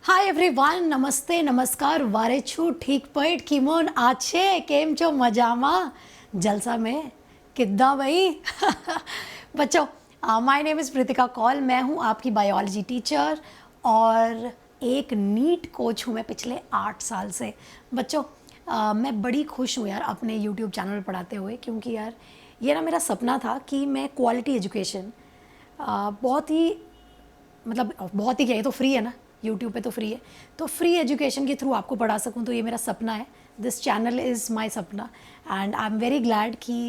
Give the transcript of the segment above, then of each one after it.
Hi everyone, નમસ્તે, નમસ્કાર, વારે છું ઠીક પૈઠ કિમોન આછે કેમ છો મજામાં जलसा में किद्दा भाई बच्चों, my name is Pritika Kaul. मैं हूँ आपकी बायोलॉजी टीचर और एक नीट कोच हूँ मैं पिछले 8 साल से। बच्चों, मैं बड़ी खुश हूँ यार अपने यूट्यूब चैनल पर पढ़ाते हुए, क्योंकि यार ये ना मेरा सपना था कि मैं क्वालिटी एजुकेशन बहुत ही बहुत ही क्या, ये तो फ्री है ना, यूट्यूब पे तो फ्री है, तो फ्री एजुकेशन के थ्रू आपको पढ़ा सकूं। तो ये मेरा सपना है, दिस चैनल इज़ माय सपना and I am very glad कि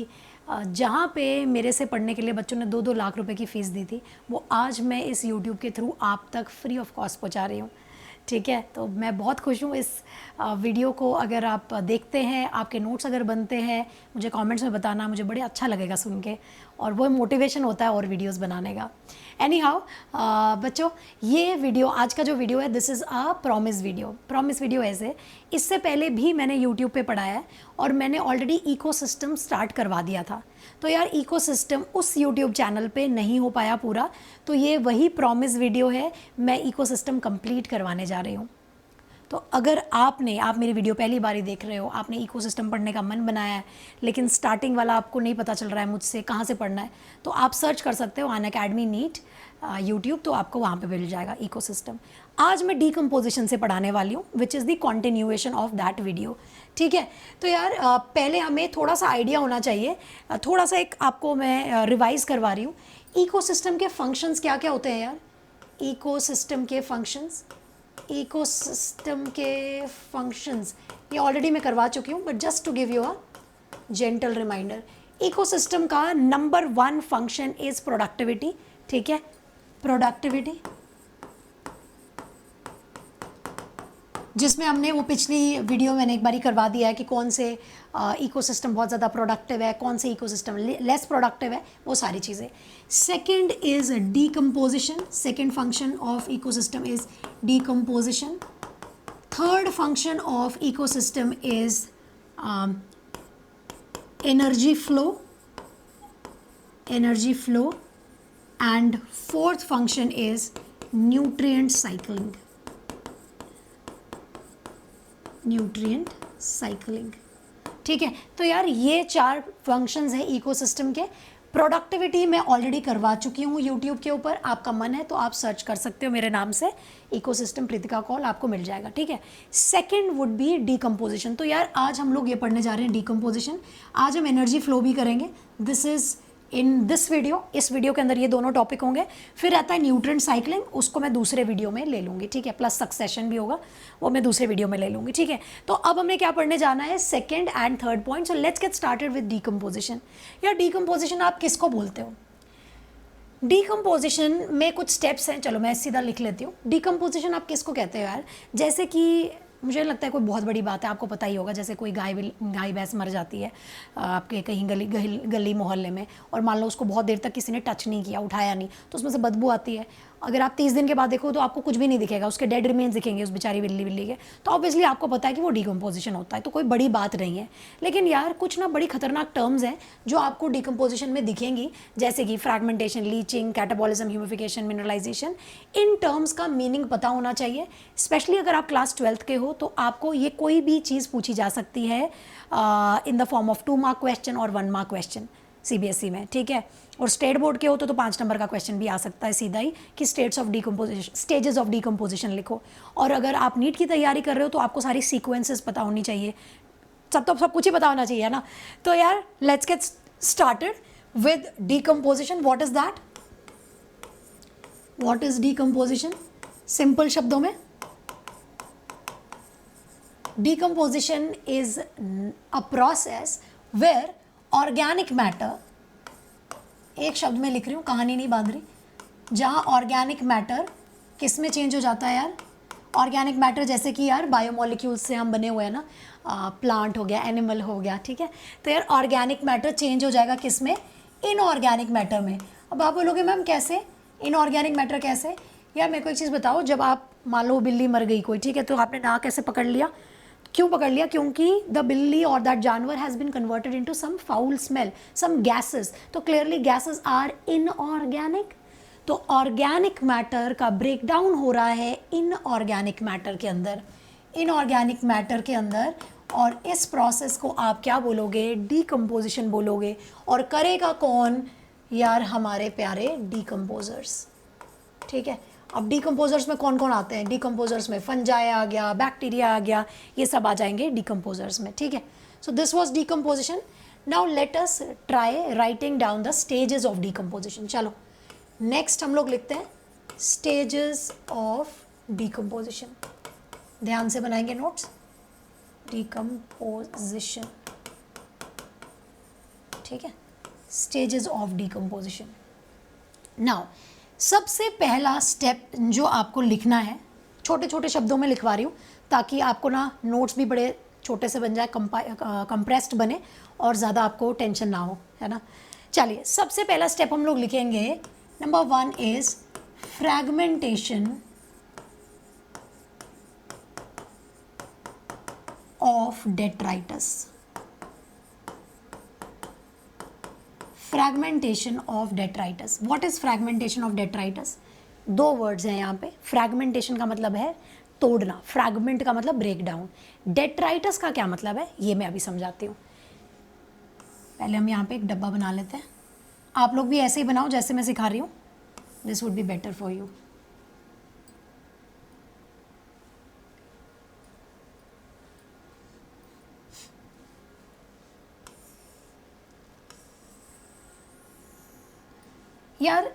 जहाँ पे मेरे से पढ़ने के लिए बच्चों ने 2-2 लाख रुपए की फ़ीस दी थी, वो आज मैं इस यूट्यूब के थ्रू आप तक फ्री ऑफ कॉस्ट पहुँचा रही हूँ। ठीक है, तो मैं बहुत खुश हूँ। इस वीडियो को अगर आप देखते हैं, आपके नोट्स अगर बनते हैं, मुझे कमेंट्स में बताना, मुझे बड़े अच्छा लगेगा सुन के, और वो मोटिवेशन होता है और वीडियोस बनाने का। एनी हाउ बच्चों, ये वीडियो, आज का जो वीडियो है, this is a promise video. Promise video ऐसे, इससे पहले भी मैंने यूट्यूब पे पढ़ाया है और मैंने ऑलरेडी इकोसिस्टम स्टार्ट करवा दिया था। तो यार इकोसिस्टम उस यूट्यूब चैनल पे नहीं हो पाया पूरा, तो ये वही प्रॉमिस वीडियो है, मैं इकोसिस्टम कंप्लीट करवाने जा रही हूँ। तो अगर आप मेरी वीडियो पहली बार ही देख रहे हो, आपने इकोसिस्टम पढ़ने का मन बनाया है, लेकिन स्टार्टिंग वाला आपको नहीं पता चल रहा है मुझसे कहाँ से पढ़ना है, तो आप सर्च कर सकते हो अनअकैडमी नीट यूट्यूब, तो आपको वहाँ पे मिल जाएगा इकोसिस्टम। आज मैं डीकम्पोजिशन से पढ़ाने वाली हूँ, which is the continuation of that video. ठीक है, तो यार पहले हमें थोड़ा सा आइडिया होना चाहिए, थोड़ा सा एक आपको मैं रिवाइज़ करवा रही हूँ। इकोसिस्टम के फंक्शंस क्या क्या होते हैं यार? इकोसिस्टम के फंक्शंस ये ऑलरेडी मैं करवा चुकी हूँ, but just to give you a gentle reminder. Ecosystem का नंबर 1 फंक्शन इज़ प्रोडक्टिविटी। ठीक है, प्रोडक्टिविटी, जिसमें हमने वो पिछली वीडियो मैंने एक बारी करवा दिया है कि कौन से इकोसिस्टम बहुत ज़्यादा प्रोडक्टिव है, कौन से इकोसिस्टम लेस प्रोडक्टिव है, वो सारी चीज़ें। Second is decomposition, second function of ecosystem is decomposition. Third function of ecosystem is energy flow, and fourth function is nutrient cycling. ठीक है, तो यार ये 4 फंक्शंस हैं इकोसिस्टम के। प्रोडक्टिविटी मैं ऑलरेडी करवा चुकी हूँ यूट्यूब के ऊपर, आपका मन है तो आप सर्च कर सकते हो मेरे नाम से, इकोसिस्टम प्रीतिका कौल, आपको मिल जाएगा। ठीक है, सेकंड वुड बी डीकम्पोजिशन। तो यार आज हम लोग ये पढ़ने जा रहे हैं डीकम्पोजिशन। आज हम एनर्जी फ्लो भी करेंगे, this is in this video. इस वीडियो के अंदर ये दोनों टॉपिक होंगे। फिर आता है न्यूट्रिएंट साइकिलिंग, उसको मैं दूसरे वीडियो में ले लूँगी। ठीक है, प्लस सक्सेशन भी होगा, वो मैं दूसरे वीडियो में ले लूँगी। ठीक है, तो अब हमें क्या पढ़ने जाना है, second and third point. So let's get started with decomposition. या डीकम्पोजिशन आप किसको बोलते हो? डीकम्पोजिशन में कुछ स्टेप्स हैं, चलो मैं सीधा लिख लेती हूँ। डीकम्पोजिशन आप किसको कहते हो यार? जैसे कि मुझे लगता है कोई बहुत बड़ी बात है, आपको पता ही होगा, जैसे कोई गाय भैंस मर जाती है आपके कहीं गली मोहल्ले में, और मान लो उसको बहुत देर तक किसी ने टच नहीं किया, उठाया नहीं, तो उसमें से बदबू आती है। अगर आप 30 दिन के बाद देखो तो आपको कुछ भी नहीं दिखेगा, उसके डेड रिमेन्स दिखेंगे उस बेचारी बिल्ली के, तो ऑब्वियसली आपको पता है कि वो डीकम्पोजिशन होता है, तो कोई बड़ी बात नहीं है। लेकिन यार कुछ ना बड़ी खतरनाक टर्म्स हैं जो आपको डीकम्पोजिशन में दिखेंगी, जैसे कि fragmentation, leaching, catabolism, humification, mineralization. इन टर्म्स का मीनिंग पता होना चाहिए, स्पेशली अगर आप क्लास 12th के हो, तो आपको ये कोई भी चीज़ पूछी जा सकती है in the form of 2 mark question और 1 मार्क क्वेश्चन सीबीएसई में। ठीक है, और स्टेट बोर्ड के हो तो 5 नंबर का क्वेश्चन भी आ सकता है सीधा ही, कि स्टेजेस ऑफ डीकम्पोजिशन लिखो। और अगर आप नीट की तैयारी कर रहे हो तो आपको सारी सीक्वेंसेस पता होनी चाहिए, सब कुछ ही पता होना चाहिए, है ना। तो यार let's get started with decomposition. What is that? What is decomposition? Simple शब्दों में, decomposition is a process where organic matter, एक शब्द में लिख रही हूँ, कहानी नहीं बांध रही, जहाँ ऑर्गेनिक मैटर किस में चेंज हो जाता है यार? ऑर्गेनिक मैटर जैसे कि यार बायोमोलिक्यूल्स से हम बने हुए हैं ना, प्लांट हो गया, एनिमल हो गया। ठीक है, तो यार ऑर्गेनिक मैटर चेंज हो जाएगा किस में? इनऑर्गेनिक मैटर में। अब आप बोलोगे मैम कैसे इनऑर्गेनिक मैटर कैसे? यार मेरे को एक चीज़ बताओ, जब आप मान लो बिल्ली मर गई कोई, ठीक है, तो आपने नाक कैसे पकड़ लिया? क्यों पकड़ लिया? क्योंकि द बिल्ली और दैट जानवर has been converted into some foul smell, some gases. तो क्लियरली गैसेस आर इनऑर्गेनिक। तो ऑर्गेनिक मैटर का ब्रेक डाउन हो रहा है इनऑर्गेनिक मैटर के अंदर, इनऑर्गेनिक मैटर के अंदर, और इस प्रोसेस को आप क्या बोलोगे? डीकम्पोजिशन बोलोगे। और करेगा कौन? यार हमारे प्यारे डीकम्पोजर्स। ठीक है, अब डीकम्पोजर्स में कौन कौन आते हैं? डीकम्पोजर्स में फंजाई आ गया, बैक्टीरिया आ गया, ये सब आ जाएंगे डीकम्पोजर्स में। ठीक है, so this was decomposition. Now let us try writing down the stages of decomposition. चलो नेक्स्ट हम लोग लिखते हैं स्टेजेस ऑफ डीकम्पोजिशन। ध्यान से बनाएंगे नोट्स। डीकम्पोजिशन, ठीक है, स्टेजेस ऑफ डीकम्पोजिशन। नाउ सबसे पहला स्टेप जो आपको लिखना है, छोटे छोटे शब्दों में लिखवा रही हूँ ताकि आपको ना नोट्स भी बड़े छोटे से बन जाए, कंप्रेस्ड बने और ज़्यादा आपको टेंशन ना हो, है ना। चलिए सबसे पहला स्टेप हम लोग लिखेंगे, number 1 is fragmentation of detritus. Fragmentation of detritus. What is fragmentation of detritus? 2 words हैं यहाँ पे। फ्रैगमेंटेशन का मतलब है तोड़ना, फ्रैगमेंट का मतलब ब्रेक डाउन। डेट्राइटस का क्या मतलब है ये मैं अभी समझाती हूँ। पहले हम यहाँ पे एक डब्बा बना लेते हैं। आप लोग भी ऐसे ही बनाओ जैसे मैं सिखा रही हूँ, this would be better for you. यार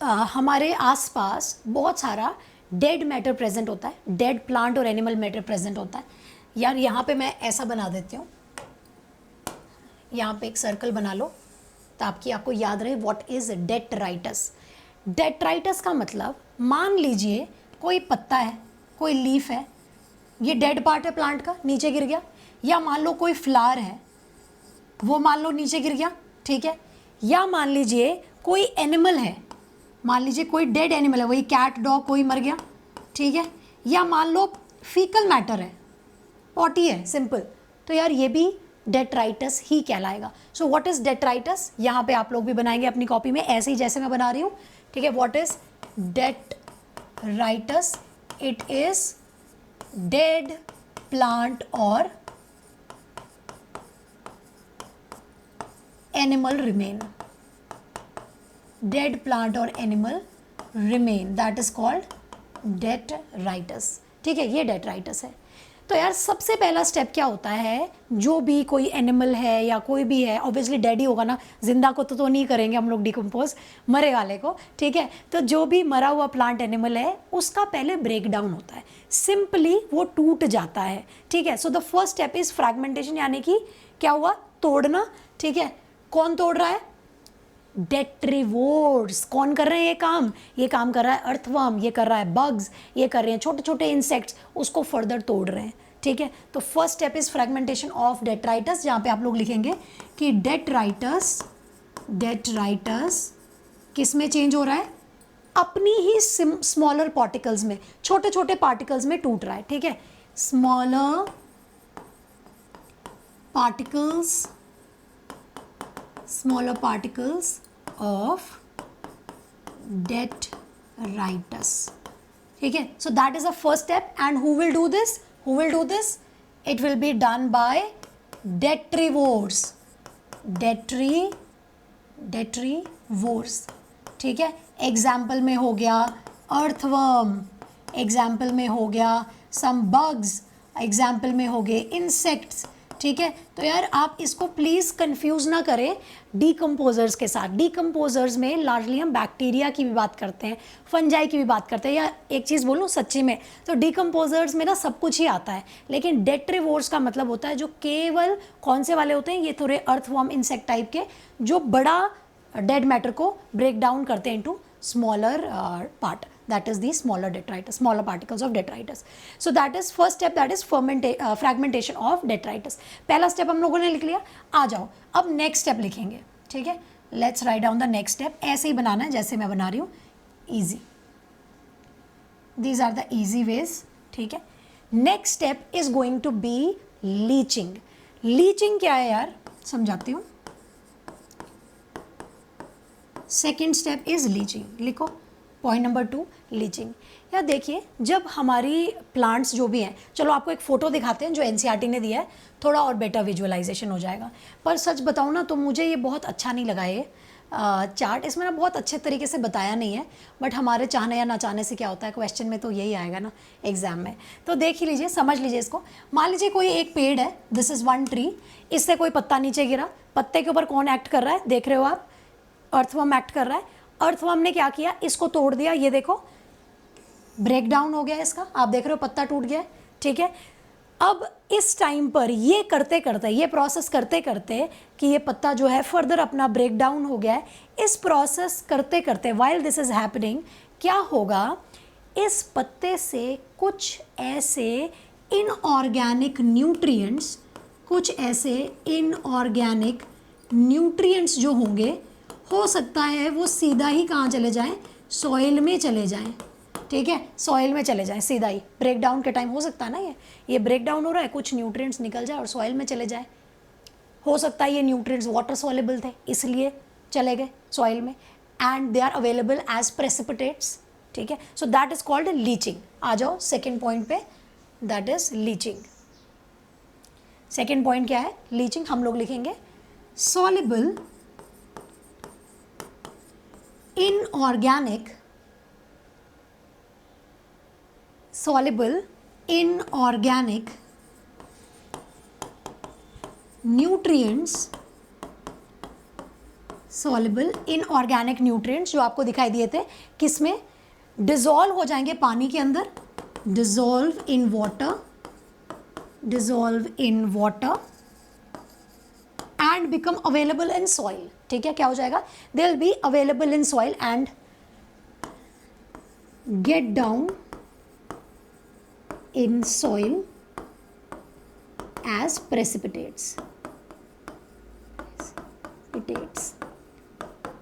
हमारे आसपास बहुत सारा डेड मैटर प्रेजेंट होता है, डेड प्लांट और एनिमल मैटर प्रेजेंट होता है। यार यहाँ पे मैं ऐसा बना देती हूँ, यहाँ पे एक सर्कल बना लो ताकि आपको याद रहे व्हाट इज डेट्राइटस। डेट्राइटस का मतलब, मान लीजिए कोई पत्ता है, कोई लीफ है, ये डेड पार्ट है प्लांट का, नीचे गिर गया। या मान लो कोई फ्लावर है, वो मान लो नीचे गिर गया, ठीक है। या मान लीजिए कोई एनिमल है, मान लीजिए कोई डेड एनिमल है, वही कैट डॉग कोई मर गया, ठीक है। या मान लो फीकल मैटर है, पॉटी है, सिंपल, तो यार ये भी डेट्राइटस ही कहलाएगा। So what is detritus? यहाँ पे आप लोग भी बनाएंगे अपनी कॉपी में ऐसे ही जैसे मैं बना रही हूँ, ठीक है। What is detritus? It is dead plant और एनिमल रिमेन। डेड प्लांट और animal remain, that is called detritus, ठीक है। ये डेट्राइटस है। तो यार सबसे पहला स्टेप क्या होता है, जो भी कोई एनिमल है या कोई भी है, ऑब्वियसली डेड ही होगा ना, जिंदा को तो नहीं करेंगे हम लोग डिकम्पोज, मरे वाले को, ठीक है। तो जो भी मरा हुआ प्लांट एनिमल है उसका पहले ब्रेक डाउन होता है, सिंपली वो टूट जाता है, ठीक है। So the first step is fragmentation, यानी कि क्या हुआ? तोड़ना, ठीक है। कौन तोड़ रहा है? डेट्रीवोर्स। कौन कर रहे हैं ये काम? ये काम कर रहा है अर्थवर्म, ये कर रहा है बग्स, ये कर रहे हैं छोटे छोटे इंसेक्ट्स, उसको फर्दर तोड़ रहे हैं, ठीक है। तो first step is fragmentation of detritus, जहां पे आप लोग लिखेंगे कि डेट्राइटस किस में चेंज हो रहा है? अपनी ही स्मॉलर पार्टिकल्स में, छोटे छोटे पार्टिकल्स में टूट रहा है, ठीक है। स्मॉलर particles of detritus, ठीक है। So that is the first step, and who will do this? It will be done by detrivores, ठीक है। एग्जाम्पल में हो गया अर्थवर्म, एग्जाम्पल में हो गया सम बग्स, एग्जाम्पल में हो गए इंसेक्ट्स, ठीक है। तो यार आप इसको प्लीज़ कंफ्यूज ना करें डीकम्पोजर्स के साथ। डीकम्पोजर्स में लार्जली हम बैक्टीरिया की भी बात करते हैं, फंजाई की भी बात करते हैं। या एक चीज़ बोलूँ सच्ची में, तो डीकम्पोजर्स में ना सब कुछ ही आता है, लेकिन डेट्रीवोर्स का मतलब होता है जो केवल कौन से वाले होते हैं? ये थोड़े अर्थवर्म इंसेक्ट टाइप के, जो बड़ा डेड मैटर को ब्रेक डाउन करते हैं into smaller part, that is the smaller detritus, smaller particles of detritus. So that is first step, that is fragmentation of detritus. पहला स्टेप हम लोगों ने लिख लिया। आ जाओ अब नेक्स्ट स्टेप लिखेंगे, ठीक है। Let's write down the next step. ऐसे ही बनाना है जैसे मैं बना रही हूँ, easy, these are the easy ways, ठीक है। Next step is going to be leaching. Leaching क्या है यार, समझाती हूँ। सेकेंड स्टेप इज लीचिंग, लिखो पॉइंट नंबर 2 लीचिंग। या देखिए जब हमारी प्लांट्स जो भी हैं, चलो आपको एक फ़ोटो दिखाते हैं जो एनसीईआरटी ने दिया है, थोड़ा और बेटर विजुअलाइजेशन हो जाएगा। पर सच बताऊँ ना तो मुझे ये बहुत अच्छा नहीं लगा ये चार्ट, इसमें ना बहुत अच्छे तरीके से बताया नहीं है, बट हमारे चाहने या ना चाहने से क्या होता है, क्वेश्चन में तो यही आएगा ना एग्जाम में। तो देख ही लीजिए, समझ लीजिए इसको। मान लीजिए कोई एक पेड़ है, दिस इज़ वन ट्री, इससे कोई पत्ता नीचे गिरा, पत्ते के ऊपर कौन एक्ट कर रहा है, देख रहे हो आप, अर्थवर्म एक्ट कर रहा है। अर्थवर्म ने क्या किया, इसको तोड़ दिया, ये देखो ब्रेक डाउन हो गया इसका, आप देख रहे हो पत्ता टूट गया, ठीक है। अब इस टाइम पर ये करते करते, ये प्रोसेस करते करते कि ये पत्ता जो है फर्दर अपना ब्रेक डाउन हो गया है, इस प्रोसेस करते करते व्हाइल दिस इज हैपनिंग क्या होगा, इस पत्ते से कुछ ऐसे इनऑर्गेनिक न्यूट्रिएंट्स, कुछ ऐसे इनऑर्गेनिक न्यूट्रिएंट्स जो होंगे, हो सकता है वो सीधा ही कहाँ चले जाएं, सॉइल में चले जाएं, ठीक है, सॉइल में चले जाएं सीधा ही। ब्रेक डाउन के टाइम हो सकता है ना, ये ब्रेक डाउन हो रहा है, कुछ न्यूट्रिएंट्स निकल जाए और सॉइल में चले जाए। हो सकता है ये न्यूट्रिएंट्स वाटर सॉल्युबल थे इसलिए चले गए सॉइल में, and they are available as precipitates, ठीक है। So that is called leaching. आ जाओ सेकेंड पॉइंट पे, that is leaching. Second point क्या है, लीचिंग। हम लोग लिखेंगे soluble inorganic, soluble inorganic nutrients, soluble inorganic nutrients जो आपको दिखाई दिए थे, किसमें डिजॉल्व हो जाएंगे, पानी के अंदर, dissolve in water, dissolve in water and become available in soil, ठीक है। क्या हो जाएगा, they will be available in soil and get down in soil as precipitates,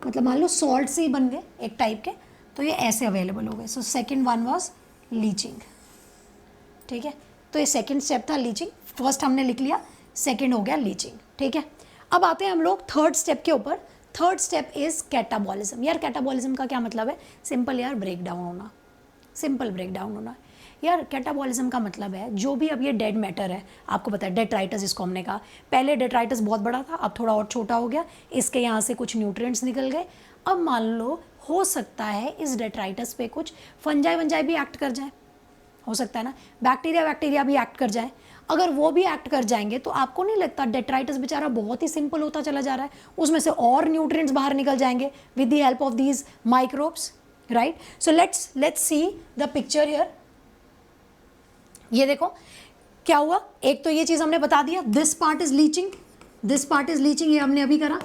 मतलब मान लो सॉल्ट से ही बन गए एक टाइप के, तो ये ऐसे अवेलेबल हो गए। So second one was leaching, ठीक है। तो ये सेकेंड स्टेप था लीचिंग, फर्स्ट हमने लिख लिया, सेकेंड हो गया लीचिंग, ठीक है। अब आते हैं हम लोग थर्ड स्टेप के ऊपर। Third step is catabolism. यार कैटाबॉलिज्म का क्या मतलब है, सिंपल यार, ब्रेक डाउन होना, सिंपल ब्रेक डाउन होना। यार कैटाबॉलिज्म का मतलब है जो भी अब ये डेड मैटर है, आपको पता है डेट्राइटस जिसको हमने कहा, पहले डेट्राइटस बहुत बड़ा था, अब थोड़ा और छोटा हो गया, इसके यहाँ से कुछ न्यूट्रिएंट्स निकल गए। अब मान लो हो सकता है इस डेट्राइटस पे कुछ फंजाई वंजाई भी एक्ट कर जाए, हो सकता है ना, बैक्टीरिया भी एक्ट कर जाए। अगर वो भी एक्ट कर जाएंगे तो आपको नहीं लगता डेट्राइटस बेचारा बहुत ही सिंपल होता चला जा रहा है, उसमें से और न्यूट्रिएंट्स बाहर निकल जाएंगे with the help of these microbes, right. So let's see the picture here. ये देखो क्या हुआ, एक तो ये चीज हमने बता दिया, this part is leaching, this part is leaching, ये हमने अभी करा।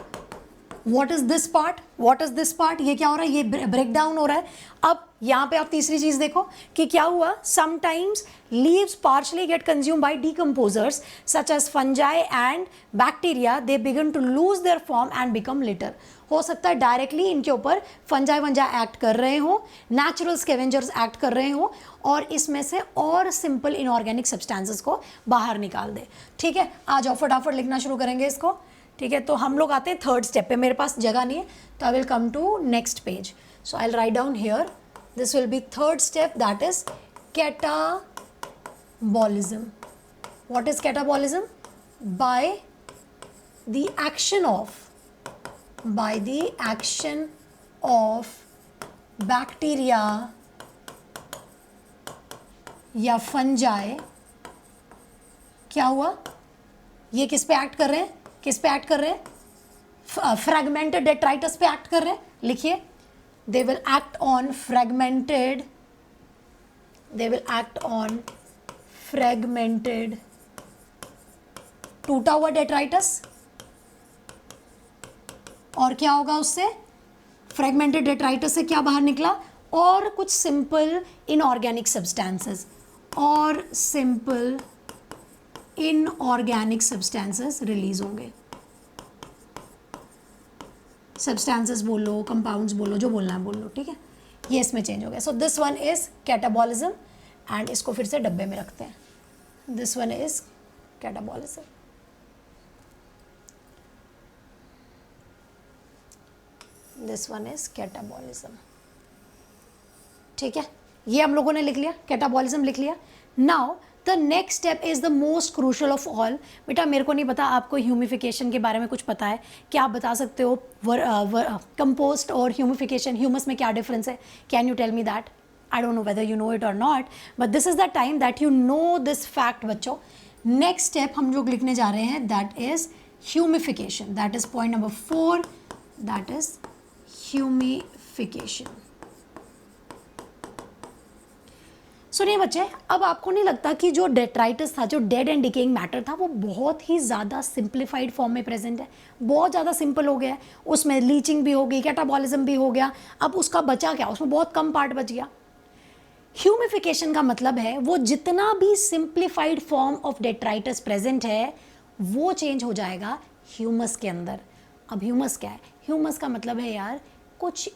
What is this part, what is this part, ये क्या हो रहा है, ये ब्रेक डाउन हो रहा है। अब यहाँ पे आप तीसरी चीज देखो कि क्या हुआ, sometimes leaves partially get consume by decomposers such as fungi and bacteria, they began to lose their form and become litter. हो सकता है डायरेक्टली इनके ऊपर फंजाई वंजाई एक्ट कर रहे हो, नेचुरल स्कैवेंजर्स एक्ट कर रहे हो और इसमें से और सिंपल इनऑर्गेनिक सब्सटेंसेस को बाहर निकाल दे, ठीक है। आ जाओ फटाफट लिखना शुरू करेंगे इसको, ठीक है। तो हम लोग आते हैं थर्ड स्टेप पे, मेरे पास जगह नहीं है तो I will come to next page, so I will write down here, this will be third step, that is catabolism. What is catabolism, by the action of bacteria या फंजाई, क्या हुआ, ये किस पे एक्ट कर रहे हैं, किस पे एक्ट कर रहे हैं, फ्रैगमेंटेड डेट्राइटस पे एक्ट कर रहे हैं। लिखिए, they will act on fragmented, they will act on fragmented, टूटा हुआ डेट्राइटस, और क्या होगा उससे, फ्रैगमेंटेड डेट्राइटस से क्या बाहर निकला, और कुछ सिंपल इनऑर्गेनिक सब्सटेंसेस, और सिंपल इनऑर्गेनिक सब्सटेंसेस रिलीज होंगे। सब्सटेंसेस बोलो, कंपाउंड्स बोलो, जो बोलना है बोल लो, ठीक है। ये इसमें चेंज हो गया। So this one is catabolism and इसको फिर से डब्बे में रखते हैं, this one is catabolism. This one is catabolism. ठीक है, ये हम लोगों ने लिख लिया, कैटाबॉलिज्म लिख लिया। Now the next step is the most crucial of all. बेटा मेरे को नहीं पता आपको ह्यूमिफिकेशन के बारे में कुछ पता है क्या, आप बता सकते हो कंपोस्ट और ह्यूमिफिकेशन, ह्यूमस में क्या डिफरेंस है? Can you tell me that? I don't know whether you know it or not, but this is the time that you know this fact बच्चों। नेक्स्ट स्टेप हम जो लिखने जा रहे हैं that is humification, that is point number 4, that is humification. सुनिए बच्चे, अब आपको नहीं लगता कि जो डेट्राइटिस था, जो डेड एंड डिकेइंग मैटर था, वो बहुत ही ज़्यादा सिंप्लीफाइड फॉर्म में प्रेजेंट है, बहुत ज़्यादा सिंपल हो गया है, उसमें लीचिंग भी हो गई, कैटाबॉलिज्म भी हो गया, अब उसका बचा क्या? उसमें बहुत कम पार्ट बच गया। ह्यूमिफिकेशन का मतलब है वो जितना भी सिंप्लीफाइड फॉर्म ऑफ डेट्राइटिस प्रेजेंट है वो चेंज हो जाएगा ह्यूमस के अंदर। अब ह्यूमस क्या है? ह्यूमस का मतलब है यार कुछ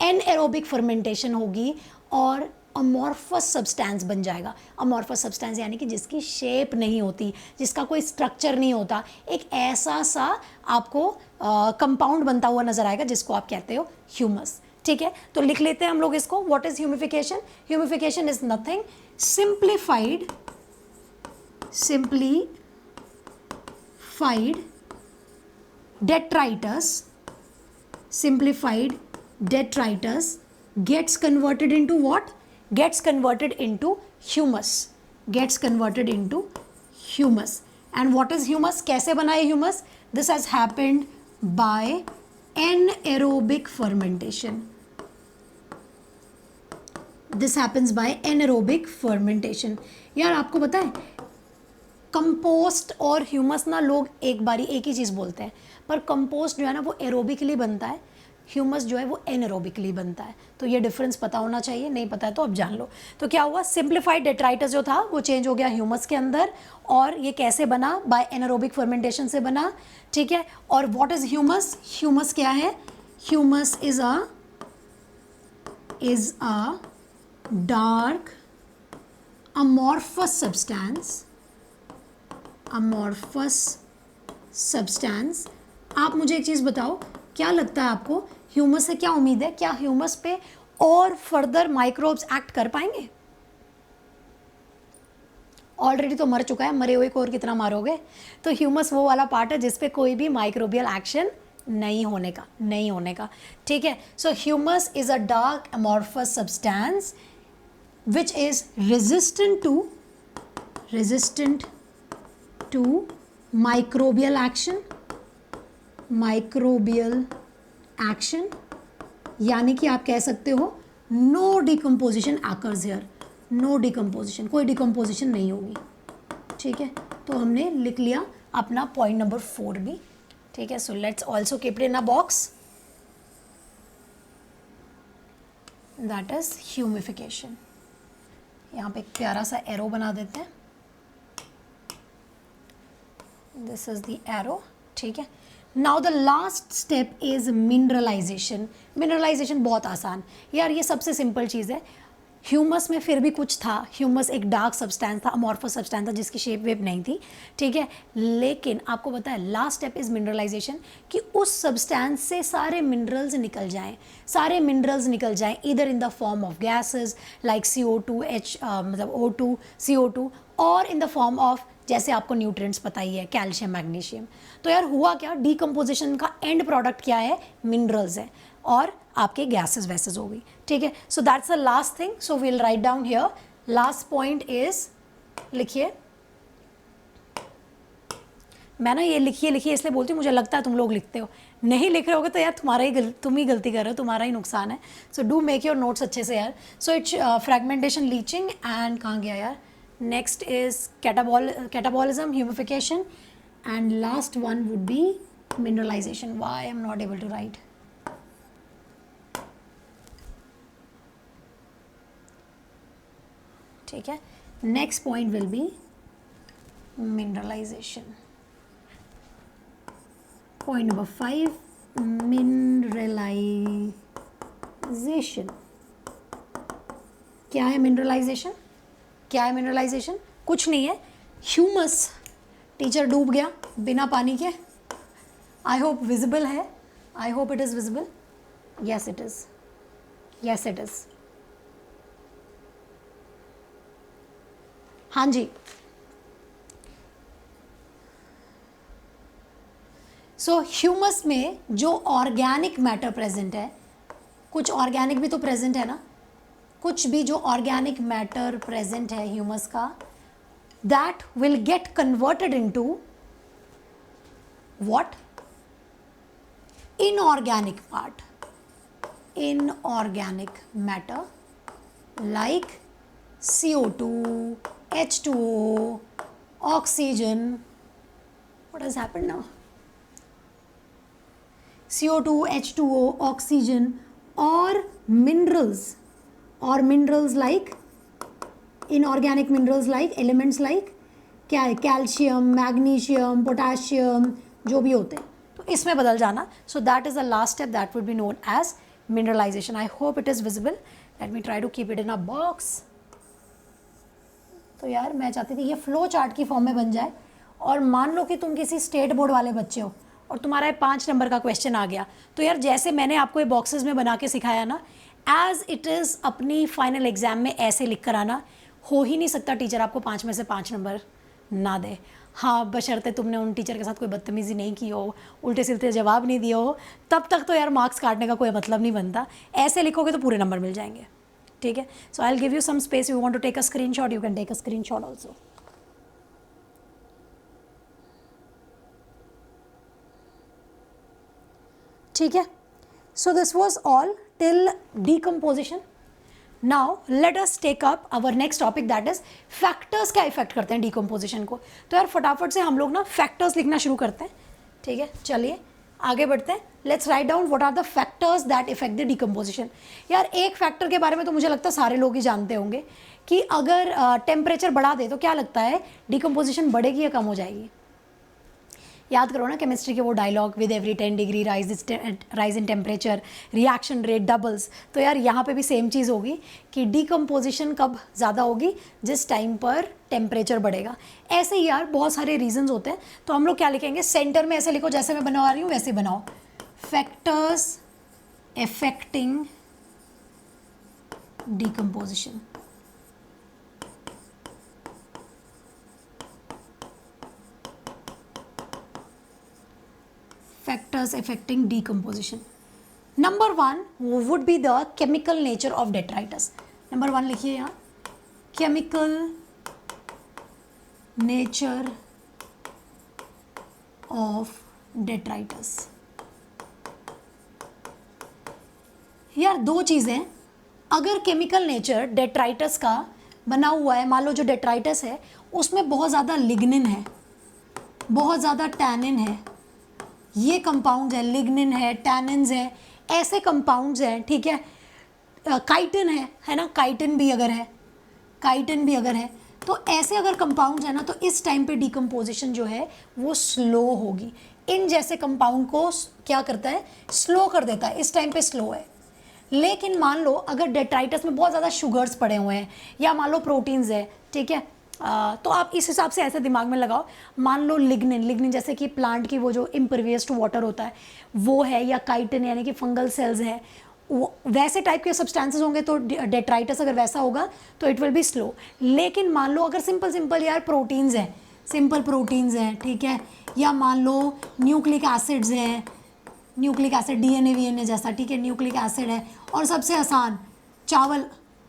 एनएरोबिक फर्मेंटेशन होगी और अमॉर्फस सब्सटेंस बन जाएगा। अमॉर्फस सब्सटेंस यानी कि जिसकी शेप नहीं होती, जिसका कोई स्ट्रक्चर नहीं होता, एक ऐसा सा आपको कंपाउंड बनता हुआ नजर आएगा जिसको आप कहते हो ह्यूमस। ठीक है, तो लिख लेते हैं हम लोग इसको। What is humification? Humification is nothing simplified detritus gets converted into what? Gets converted into humus, and what is humus? कैसे बना है humus? This has happened by anaerobic fermentation. This happens by anaerobic fermentation. यार आपको पता है compost और humus ना लोग एक ही चीज़ बोलते हैं, पर कंपोस्ट जो है ना वो एरोबिकली बनता है, ह्यूमस जो है वो एनएरोबिकली बनता है। तो ये डिफरेंस पता होना चाहिए, नहीं पता है तो अब जान लो। तो क्या हुआ? सिंप्लीफाइड डेट्राइटिस जो था वो चेंज हो गया ह्यूमस के अंदर, और ये कैसे बना? बाय एनएरोबिक फर्मेंटेशन से बना। ठीक है, और व्हाट इज ह्यूमस? ह्यूमस क्या है? Humus is a dark amorphous substance। आप मुझे एक चीज़ बताओ, क्या लगता है आपको ह्यूमस से क्या उम्मीद है? क्या ह्यूमस पे और फर्दर माइक्रोब्स एक्ट कर पाएंगे? ऑलरेडी तो मर चुका है, मरे हुए को और कितना मारोगे? तो ह्यूमस वो वाला पार्ट है जिसपे कोई भी माइक्रोबियल एक्शन नहीं होने का। ठीक है, so humus is a dark amorphous substance which is resistant to microbial action, यानी कि आप कह सकते हो no decomposition occurs here, कोई डिकम्पोजिशन नहीं होगी। ठीक है, तो हमने लिख लिया अपना पॉइंट नंबर 4 भी। ठीक है, so let's also keep it in a box, that is humification. यहाँ पे एक प्यारा सा एरो बना देते हैं, दिस इज द एरो। ठीक है, now the last step is mineralization. Mineralization बहुत आसान यार, ये सबसे सिंपल चीज़ है। ह्यूमस में फिर भी कुछ था, ह्यूमस एक डार्क सब्सटेंस था, अमॉर्फस सब्सटेंस था जिसकी शेप वेप नहीं थी। ठीक है, लेकिन आपको पता है लास्ट स्टेप इज मिनरलाइजेशन, कि उस सब्सटेंस से सारे मिनरल्स निकल जाएं, either in the form of gases like CO2 मतलब O2 CO2, और इन द फॉर्म ऑफ जैसे आपको न्यूट्रिएंट्स पता ही है, कैल्शियम मैग्नीशियम। तो यार हुआ क्या? डीकम्पोजिशन का एंड प्रोडक्ट क्या है? मिनरल्स है और आपके गैसेस वैसेस हो गई। ठीक है, so that's the last thing, so we'll write down here. Last point is, लिखिए, मैं ना ये लिखिए इसलिए बोलती हूँ, मुझे लगता है तुम लोग लिखते हो, नहीं लिख रहे होगे तो यार तुम ही गलती कर रहे हो, तुम्हारा ही नुकसान है। So do make your notes अच्छे से यार। So it's fragmentation, leaching, and कहाँ गया यार? Next is catabolism, humification, and last one would be mineralization. Why I am not able to write? ठीक है, next point will be mineralization. Point number 5, mineralization. क्या है मिनरलाइजेशन? कुछ नहीं है, ह्यूमस, टीचर डूब गया बिना पानी के। आई होप विजिबल है, आई hope it is visible. Yes it is. Yes it is. हाँ जी. सो ह्यूमस में जो ऑर्गेनिक मैटर प्रेजेंट है, कुछ ऑर्गेनिक भी तो प्रेजेंट है ना, कुछ भी जो ऑर्गेनिक मैटर प्रेजेंट है ह्यूमस का, that will get converted into what? Inorganic part, inorganic matter like CO2, H2O, oxygen. What has happened now? CO2, H2O, oxygen, or minerals like inorganic minerals like elements like क्या है, calcium, magnesium, potassium, जो भी होते हैं तो इसमें बदल जाना. So that is the last step, that would be known as mineralization. I hope it is visible. Let me try to keep it in a box. तो यार मैं चाहती थी ये फ्लो चार्ट की फॉर्म में बन जाए, और मान लो कि तुम किसी स्टेट बोर्ड वाले बच्चे हो और तुम्हारा ये 5 नंबर का क्वेश्चन आ गया, तो यार जैसे मैंने आपको ये बॉक्सेस में बना के सिखाया ना, एज इट इज़ अपनी फाइनल एग्जाम में ऐसे लिख कर आना. हो ही नहीं सकता टीचर आपको 5 में से 5 नंबर ना दे. हाँ, बशर्ते तुमने उन टीचर के साथ कोई बदतमीज़ी नहीं की हो, उल्टे सिलते जवाब नहीं दिए हो, तब तक तो यार मार्क्स काटने का कोई मतलब नहीं बनता. ऐसे लिखोगे तो पूरे नंबर मिल जाएंगे. ठीक है. So I will give you some space. You want to take a screenshot, you can take a screenshot also. ठीक है. So this was all till decomposition. Now let us take up our next topic, that is factors क्या effect करते हैं decomposition को. तो यार फटाफट से हम लोग ना फैक्टर्स लिखना शुरू करते हैं. ठीक है, चलिए आगे बढ़ते हैं. Let's write down what are the factors that affect the decomposition. यार एक फैक्टर के बारे में तो मुझे लगता है सारे लोग ही जानते होंगे कि अगर टेम्परेचर बढ़ा दे तो क्या लगता है, डीकम्पोजिशन बढ़ेगी या कम हो जाएगी. याद करो ना केमिस्ट्री के वो dialogue, with every 10 degree rise in temperature reaction rate doubles. तो यार यहाँ पे भी सेम चीज़ होगी कि डीकम्पोजिशन कब ज़्यादा होगी, जिस टाइम पर टेम्परेचर बढ़ेगा. ऐसे ही यार बहुत सारे रीजंस होते हैं. तो हम लोग क्या लिखेंगे, सेंटर में ऐसे लिखो जैसे मैं बनवा रही हूँ वैसे बनाओ. Factors affecting decomposition. Factors affecting decomposition. Number 1 would be the chemical nature of detritus. Number 1 लिखिए यहाँ, chemical nature of detritus. यार दो चीज़ें, अगर केमिकल नेचर डेट्राइटस का बना हुआ है, मान लो जो डेट्राइटस है उसमें बहुत ज़्यादा लिग्निन है, बहुत ज़्यादा टैनिन है, ये कंपाउंड्स है, लिग्निन है, टैनिन्स है, ऐसे कंपाउंड्स हैं. ठीक है, काइटिन है ना, काइटिन भी अगर है, तो ऐसे अगर कंपाउंड्स है ना, तो इस टाइम पे डीकम्पोजिशन जो है वो स्लो होगी. इन जैसे कंपाउंड को क्या करता है, स्लो कर देता है. इस टाइम पे स्लो है. लेकिन मान लो अगर डेट्राइटस में बहुत ज़्यादा शुगर्स पड़े हुए हैं, या मान लो प्रोटीन्स है, ठीक है, तो आप इस हिसाब से ऐसे दिमाग में लगाओ. मान लो लिग्निन जैसे कि प्लांट की वो जो इम्परवियस टू वाटर होता है वो है, या काइटिन यानी कि फंगल सेल्स हैं, वैसे टाइप के सब्सटेंसेस होंगे. तो डेट्राइटस अगर वैसा होगा तो इट विल बी स्लो. लेकिन मान लो अगर सिंपल यार प्रोटीन्स हैं, सिंपल प्रोटीन्स हैं, ठीक है, या मान लो न्यूक्लिक एसिड्स हैं, न्यूक्लिक एसिड DNA VNA जैसा, ठीक है, न्यूक्लिक एसिड है, और सबसे आसान चावल,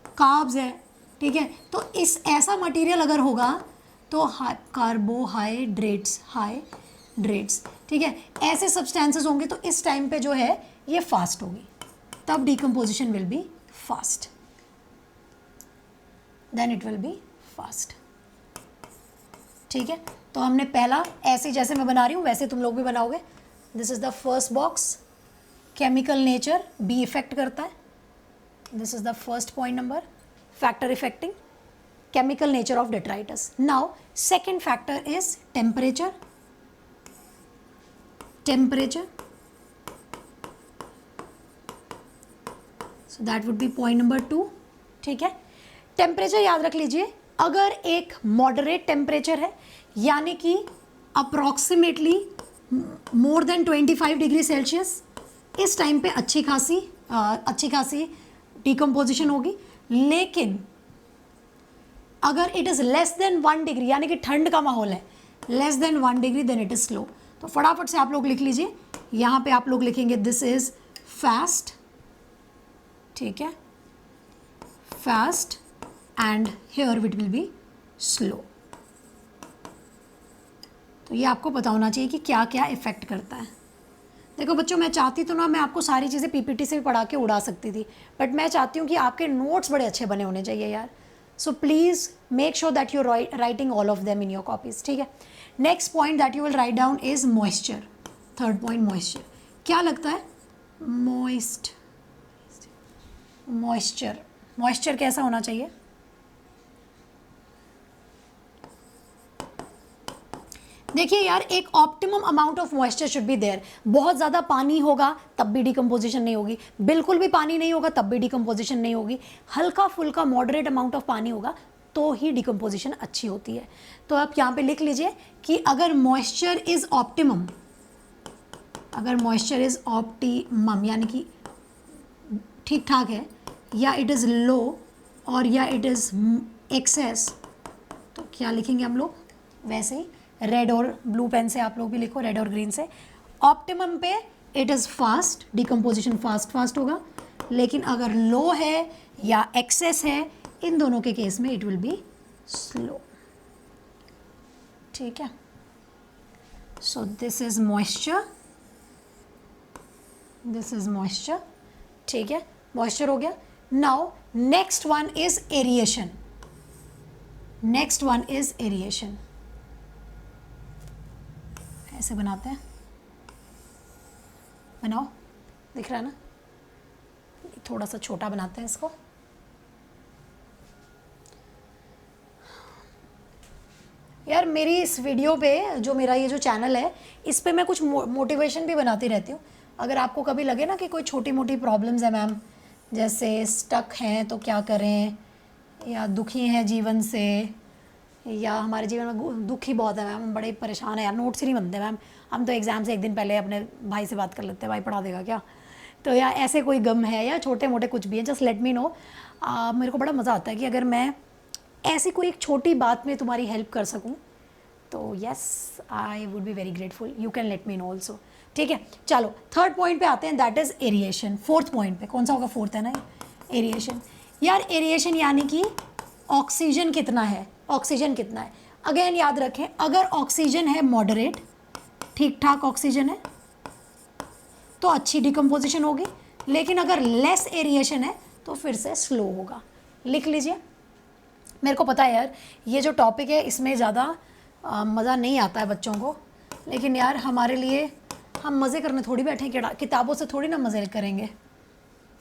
कार्ब्स है, ठीक है. तो इस ऐसा मटेरियल अगर होगा तो कार्बोहाइड्रेट्स, ठीक है, ऐसे सब्सटेंसेस होंगे तो इस टाइम पे जो है ये फास्ट होगी, तब decomposition will be fast, then it will be fast. ठीक है, तो हमने पहला ऐसे जैसे मैं बना रही हूँ वैसे तुम लोग भी बनाओगे. This is the first box, chemical nature be effect करता है. This is the first point number, factor affecting chemical nature of detritus. Now second factor is temperature. So that would be point number 2. ठीक है, temperature याद रख लीजिए, अगर एक moderate temperature है यानी कि approximately more than 25 degree Celsius, इस टाइम पे अच्छी खासी डिकम्पोजिशन होगी। लेकिन अगर it is less than 1 degree, यानी कि ठंड का माहौल है, less than 1 degree, then it is slow. तो फटाफट से आप लोग लिख लीजिए, यहाँ पे आप लोग लिखेंगे दिस इज़ फास्ट, ठीक है, fast, and here it will be slow. तो ये आपको पता होना चाहिए कि क्या क्या इफ़ेक्ट करता है। देखो बच्चों, मैं चाहती तो ना मैं आपको सारी चीज़ें पीपीटी से भी पढ़ा के उड़ा सकती थी, बट मैं चाहती हूँ कि आपके नोट्स बड़े अच्छे बने होने चाहिए यार। So please make sure that you writing all of them in your copies, ठीक है। Next point that you will write down is moisture. Third point moisture. क्या लगता है? मॉइस्चर कैसा होना चाहिए? देखिए यार, एक optimum amount of moisture should be there. बहुत ज़्यादा पानी होगा तब भी डिकम्पोजिशन नहीं होगी, बिल्कुल भी पानी नहीं होगा तब भी डिकम्पोजिशन नहीं होगी। हल्का फुल्का मॉडरेट अमाउंट ऑफ पानी होगा तो ही डिकम्पोजिशन अच्छी होती है। तो आप यहाँ पे लिख लीजिए कि अगर मॉइस्चर इज़ ऑप्टिमम, अगर मॉइस्चर इज़ ऑप्टिमम यानी कि ठीक ठाक है, या इट इज़ लो, और या इट इज़ एक्सेस, तो क्या लिखेंगे हम लोग? वैसे ही रेड और ब्लू पेन से आप लोग भी लिखो, रेड और ग्रीन से। ऑप्टिमम पे it is fast, decomposition fast होगा, लेकिन अगर लो है या एक्सेस है, इन दोनों के केस में इट विल बी स्लो, ठीक है। So this is moisture, this is moisture, ठीक है, मॉइस्चर हो गया। Now next one is aeration, next one is aeration. ऐसे बनाते हैं, बनाओ, दिख रहा है ना? थोड़ा सा छोटा बनाते हैं इसको। यार मेरी इस वीडियो पे, जो मेरा ये जो चैनल है, इस पे मैं कुछ मोटिवेशन भी बनाती रहती हूँ। अगर आपको कभी लगे ना कि कोई छोटी मोटी प्रॉब्लम्स है मैम, जैसे स्टक हैं तो क्या करें, या दुखी हैं जीवन से, या हमारे जीवन में दुख ही बहुत है मैम, हम बड़े परेशान हैं यार, नोट्स ही नहीं बनते मैम, हम तो एग्ज़ाम से एक दिन पहले अपने भाई से बात कर लेते हैं, भाई पढ़ा देगा क्या, तो या ऐसे कोई गम है या छोटे मोटे कुछ भी है, जस्ट लेट मी नो। मेरे को बड़ा मज़ा आता है कि अगर मैं ऐसी कोई एक छोटी बात में तुम्हारी हेल्प कर सकूं, तो yes I would be very grateful, you can let me no also, ठीक है। चलो थर्ड पॉइंट पे आते हैं, that is aeration. Fourth point पे कौन सा होगा? फोर्थ है ना, एरिएशन। यार एरिएशन यानी कि ऑक्सीजन कितना है, ऑक्सीजन कितना है। अगेन याद रखें, अगर ऑक्सीजन है मॉडरेट, ठीक ठाक ऑक्सीजन है, तो अच्छी डिकम्पोजिशन होगी, लेकिन अगर लेस एरिएशन है तो फिर से स्लो होगा। लिख लीजिए। मेरे को पता है यार, ये जो टॉपिक है इसमें ज़्यादा मज़ा नहीं आता है बच्चों को, लेकिन यार हमारे लिए, हम मज़े करने थोड़ी बैठे हैं, किताबों से थोड़ी ना मज़े करेंगे।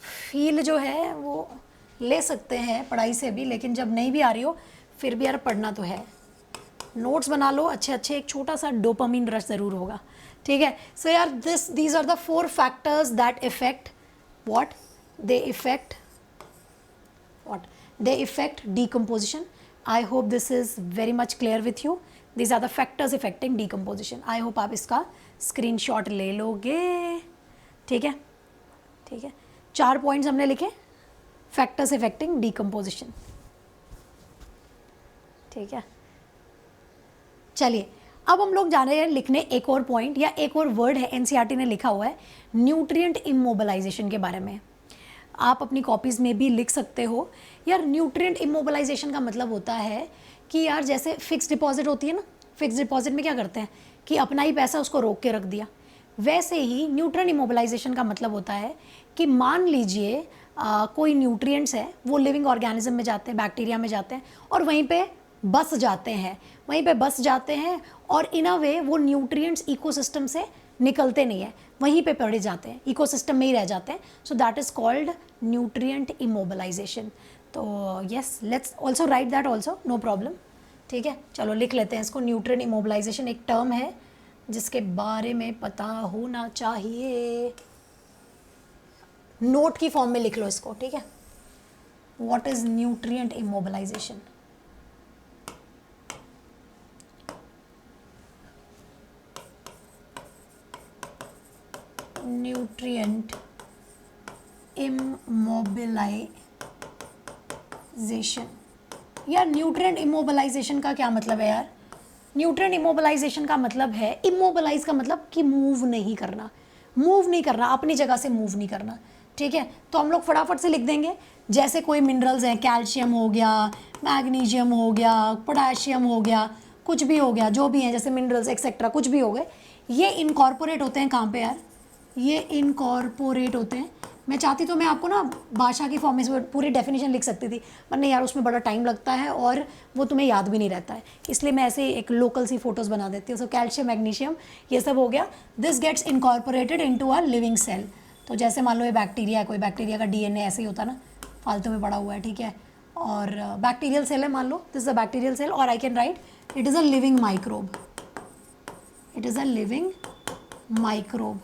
फील जो है वो ले सकते हैं पढ़ाई से भी, लेकिन जब नहीं भी आ रही हो फिर भी यार पढ़ना तो है। नोट्स बना लो अच्छे अच्छे, एक छोटा सा डोपामिन रश ज़रूर होगा, ठीक है। सो यार these are the 4 factors that affect what, they affect what they affect decomposition. I hope this is very much clear with you. These are the factors affecting decomposition. I hope आप इसका screenshot ले लोगे, ठीक है, ठीक है। 4 points हमने लिखे, फैक्टर्स इफेक्टिंग डिकम्पोजिशन, ठीक है। चलिए अब हम लोग जा रहे हैं लिखने एक और पॉइंट, या एक और वर्ड है, एनसीईआरटी ने लिखा हुआ है न्यूट्रिएंट इमोबिलाइजेशन के बारे में। आप अपनी कॉपीज़ में भी लिख सकते हो। यार न्यूट्रिएंट इमोबिलाइजेशन का मतलब होता है कि यार जैसे फिक्स डिपॉजिट होती है ना, फिक्स डिपॉजिट में क्या करते हैं कि अपना ही पैसा उसको रोक के रख दिया, वैसे ही न्यूट्रिएंट इमोबिलाइजेशन का मतलब होता है कि मान लीजिए कोई न्यूट्रिएंट्स है, वो लिविंग ऑर्गेनिज्म में जाते हैं, बैक्टीरिया में जाते हैं, और वहीं पे बस जाते हैं, वहीं पे बस जाते हैं, और इन अ वे वो न्यूट्रिएंट्स इकोसिस्टम से निकलते नहीं है, वहीं पे पड़े जाते हैं, इकोसिस्टम में ही रह जाते हैं। So that is called nutrient immobilization. तो yes, let's also write that also, no problem, ठीक है। चलो लिख लेते हैं इसको। न्यूट्रिएंट इमोबिलाइजेशन एक टर्म है जिसके बारे में पता होना चाहिए, नोट की फॉर्म में लिख लो इसको, ठीक है। What is nutrient immobilization? Nutrient immobilization. यार न्यूट्रिएंट इमोबिलाइजेशन का क्या मतलब है यार? न्यूट्रिएंट इमोबिलाइजेशन का मतलब है, इमोबिलाइज का मतलब कि मूव नहीं करना, मूव नहीं करना, अपनी जगह से मूव नहीं करना। ठीक है, तो हम लोग फटाफट से लिख देंगे, जैसे कोई मिनरल्स हैं, कैल्शियम हो गया, मैग्नीशियम हो गया, पोटाशियम हो गया, कुछ भी हो गया, जो भी हैं जैसे मिनरल्स एक्सेट्रा कुछ भी हो गए, ये इनकॉर्पोरेट होते हैं कहाँ पे यार? ये इनकॉर्पोरेट होते हैं। मैं चाहती तो मैं आपको ना भाषा की फॉर्म में पूरी डेफिनेशन लिख सकती थी, पर नहीं यार उसमें बड़ा टाइम लगता है और वो तुम्हें याद भी नहीं रहता है, इसलिए मैं ऐसे एक लोकल सी फोटोज़ बना देती हूँ। सो कैल्शियम, मैग्नीशियम, ये सब हो गया। This gets incorporated into a living cell. तो जैसे मान लो ये बैक्टीरिया है, कोई बैक्टीरिया का डीएनए ऐसे ही होता ना, फालतू में पड़ा हुआ है, ठीक है, और बैक्टीरियल सेल है मान लो, this is a bacterial cell, और I can write it is a living microbe, it is a living microbe.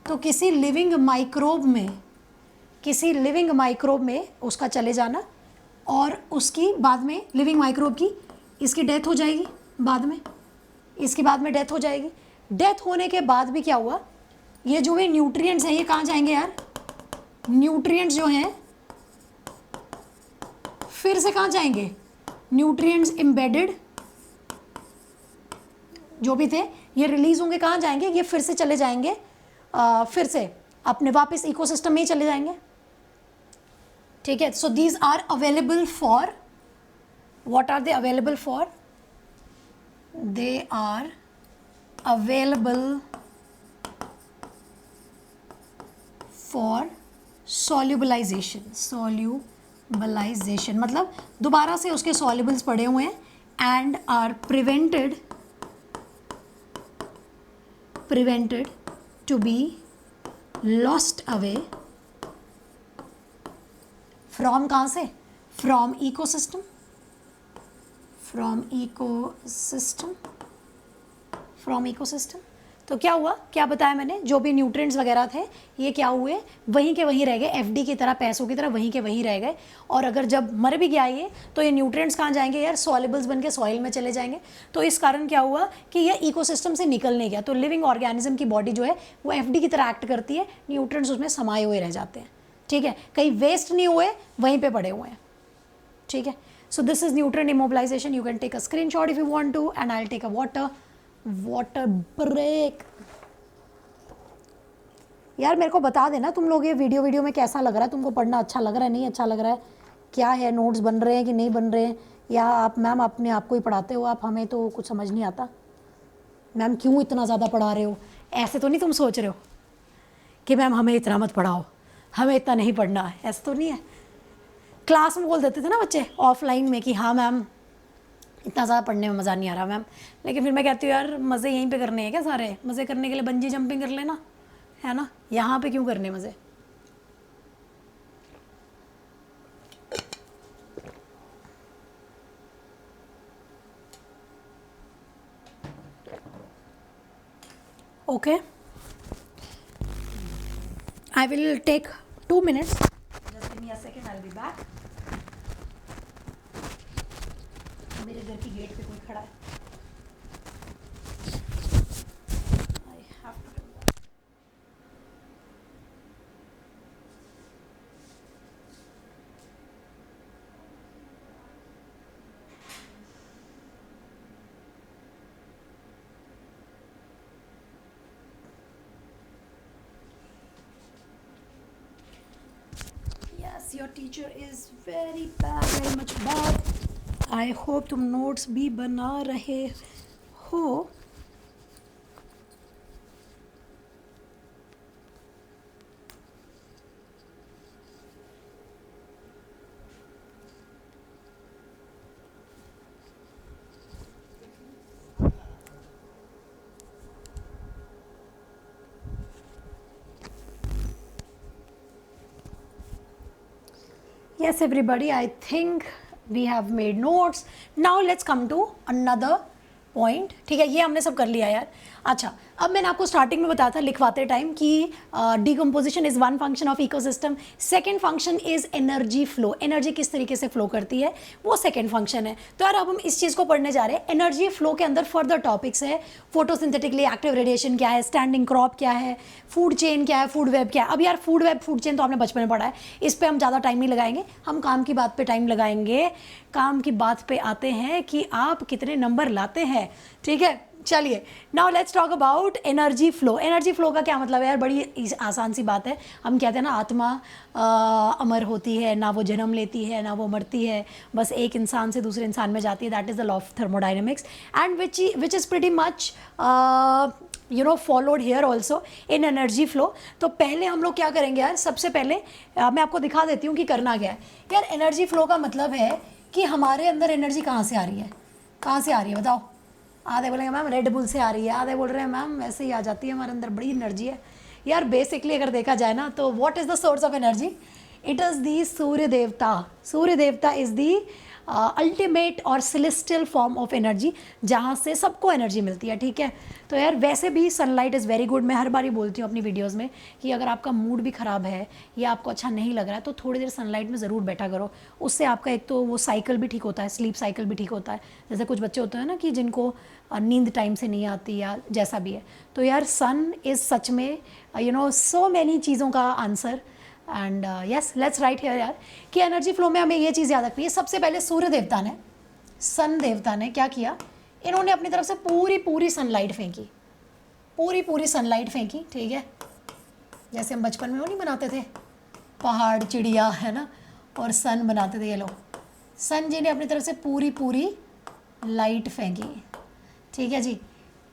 तो किसी लिविंग माइक्रोब में उसका चले जाना, और उसकी बाद में लिविंग माइक्रोब की इसकी डेथ हो जाएगी, बाद में इसकी बाद में डेथ हो जाएगी। डेथ होने के बाद भी क्या हुआ, ये जो भी न्यूट्रिएंट्स हैं ये कहाँ जाएंगे यार? न्यूट्रिएंट्स जो हैं फिर से कहाँ जाएंगे? न्यूट्रिएंट्स एम्बेडेड जो भी थे ये रिलीज होंगे, कहाँ जाएंगे? ये फिर से चले जाएंगे, फिर से अपने वापस इकोसिस्टम में ही चले जाएंगे। ठीक है, so these are available for, what are they available for? They are available for solubilization. Solubilization मतलब दोबारा से उसके सॉल्युबल्स पड़े हुए हैं, and are prevented to be lost away from, कहाँ से? From ecosystem, from ecosystem. तो क्या हुआ, क्या बताया मैंने, जो भी न्यूट्रिएंट्स वगैरह थे ये क्या हुए, वहीं के वहीं रह गए, एफडी की तरह, पैसों की तरह वहीं के वहीं रह गए। और अगर जब मर भी गया ये, तो ये न्यूट्रिएंट्स कहाँ जाएंगे यार? सॉल्युबल्स बन के सॉइल में चले जाएंगे। तो इस कारण क्या हुआ कि ये इकोसिस्टम से निकल नहीं गया। तो लिविंग ऑर्गेनिज्म की बॉडी जो है वो एफडी की तरह एक्ट करती है, न्यूट्रिएंट्स उसमें समाये हुए रह जाते हैं। ठीक है, कहीं वेस्ट नहीं हुए, वहीं पे पड़े हुए हैं। ठीक है, so this is nutrient immobilization. You can take a screenshot if you want to, and I will take a water break. यार मेरे को बता देना तुम लोग ये वीडियो में कैसा लग रहा है, तुमको पढ़ना अच्छा लग रहा है, नहीं अच्छा लग रहा है, क्या है, नोट्स बन रहे हैं कि नहीं बन रहे हैं, या आप मैम अपने आप को ही पढ़ाते हो, आप हमें तो कुछ समझ नहीं आता, मैम क्यों इतना ज़्यादा पढ़ा रहे हो? ऐसे तो नहीं तुम सोच रहे हो कि मैम हमें इतना मत पढ़ाओ, हमें इतना नहीं पढ़ना है, ऐसा तो नहीं है। क्लास में बोल देते थे ना बच्चे ऑफलाइन में कि हाँ मैम इतना ज़्यादा पढ़ने में मज़ा नहीं आ रहा मैम, लेकिन फिर मैं कहती हूँ यार मज़े यहीं पे करने हैं क्या? सारे मज़े करने के लिए बंजी जंपिंग कर लेना, है ना, यहाँ पे क्यों करने मज़े? Okay, I will take 2 minutes. Just give me a second. I'll be back. मेरे घर की गेट पे कोई खड़ा है. I have to do that. Yes, your teacher is very bad, very much bad. I hope तुम नोट्स भी बना रहे हो. Yes, everybody, I think we have made notes. Now let's come to another point. ठीक है, ये हमने सब कर लिया यार. अच्छा, अब मैंने आपको स्टार्टिंग में बताया था लिखवाते टाइम कि decomposition is one function of ecosystem, second function is energy flow, energy किस तरीके से फ्लो करती है वो सेकंड फंक्शन है। तो यार अब हम इस चीज़ को पढ़ने जा रहे हैं। एनर्जी फ्लो के अंदर फर्दर टॉपिक्स है, फोटोसिंथेटिकली एक्टिव रेडिएशन क्या है, स्टैंडिंग क्रॉप क्या है, फूड चेन क्या है, फूड वेब क्या है। अब यार फूड वेब फूड चेन तो आपने बचपन में पढ़ा है, इस पर हम ज़्यादा टाइम नहीं लगाएंगे, हम काम की बात पे टाइम लगाएंगे। काम की बात पे आते हैं कि आप कितने नंबर लाते हैं, ठीक है। चलिए now let's talk about energy flow. Energy flow का क्या मतलब है यार, बड़ी आसान सी बात है। हम कहते हैं ना आत्मा अमर होती है, ना वो जन्म लेती है ना वो मरती है, बस एक इंसान से दूसरे इंसान में जाती है। That is the law of thermodynamics and which is pretty much followed here also in energy flow. तो पहले हम लोग क्या करेंगे यार, सबसे पहले मैं आपको दिखा देती हूँ कि करना क्या है। यार एनर्जी फ्लो का मतलब है कि हमारे अंदर एनर्जी कहाँ से आ रही है, कहाँ से आ रही है बताओ। आधे बोलेंगे मैम रेड बुल से आ रही है, आधे बोल रहे हैं मैम वैसे ही आ जाती है, हमारे अंदर बड़ी एनर्जी है। यार बेसिकली अगर देखा जाए ना तो what is the source of energy, it is the सूर्य देवता। सूर्य देवता इज़ दी अल्टीमेट और सेलेस्टियल फॉर्म ऑफ एनर्जी, जहाँ से सबको एनर्जी मिलती है, ठीक है। तो यार वैसे भी सनलाइट इज़ वेरी गुड। मैं हर बार ही बोलती हूँ अपनी वीडियोज़ में कि अगर आपका मूड भी ख़राब है या आपको अच्छा नहीं लग रहा है तो थोड़ी देर सनलाइट में ज़रूर बैठा करो। उससे आपका एक तो वो साइकिल भी ठीक होता है, स्लीप साइकिल भी ठीक होता है। जैसे कुछ बच्चे होते हैं ना कि जिनको नींद टाइम से नहीं आती या जैसा भी है। तो यार सन इज़ सच में सो मैनी चीज़ों का answer. And yes let's write here यार कि एनर्जी फ्लो में हमें ये चीज़ याद रखनी है। सबसे पहले सूर्य देवता ने, सन देवता ने क्या किया, इन्होंने अपनी तरफ से पूरी सनलाइट फेंकी, पूरी सनलाइट फेंकी, ठीक है। जैसे हम बचपन में वो नहीं बनाते थे पहाड़ चिड़िया, है ना, और सन बनाते थे। ये लो सन जी ने अपनी तरफ से पूरी लाइट फेंकी, ठीक है जी।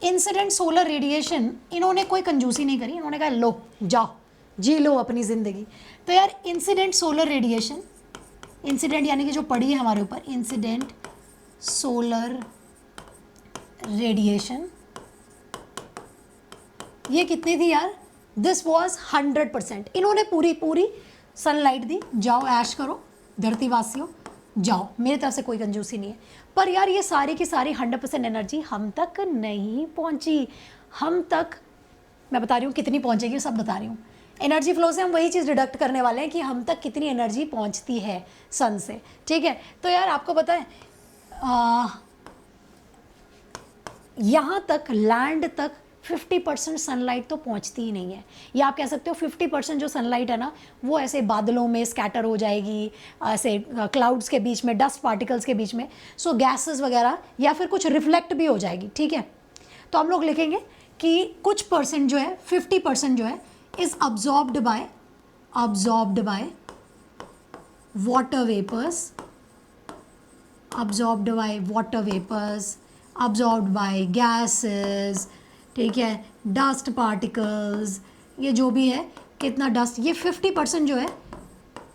इंसिडेंट सोलर रेडिएशन, इन्होंने कोई कंजूसी नहीं करी, इन्होंने कहा लो जाओ जी लो अपनी ज़िंदगी। तो यार इंसिडेंट सोलर रेडिएशन, इंसिडेंट यानी कि जो पड़ी है हमारे ऊपर, इंसिडेंट सोलर रेडिएशन, ये कितनी थी यार, दिस वॉज 100%। इन्होंने पूरी सनलाइट दी, जाओ ऐश करो धरतीवासियों, जाओ, मेरी तरफ से कोई कंजूसी नहीं है। पर यार ये सारी की सारी 100% एनर्जी हम तक नहीं पहुंची। हम तक मैं बता रही हूँ कितनी पहुंचेगी, सब बता रही हूँ। एनर्जी फ्लो से हम वही चीज़ डिडक्ट करने वाले हैं कि हम तक कितनी एनर्जी पहुंचती है सन से, ठीक है। तो यार आपको पता है यहाँ तक लैंड तक 50% सनलाइट तो पहुँचती ही नहीं है। या आप कह सकते हो 50% जो सनलाइट है ना वो ऐसे बादलों में स्कैटर हो जाएगी, ऐसे क्लाउड्स के बीच में, डस्ट पार्टिकल्स के बीच में, सो गैसेस वगैरह, या फिर कुछ रिफ्लेक्ट भी हो जाएगी, ठीक है। तो हम लोग लिखेंगे कि कुछ परसेंट जो है 50% जो है is absorbed by water vapors, absorbed by gases, ठीक है, डस्ट पार्टिकल्स, ये जो भी है कितना डस्ट, ये 50% जो है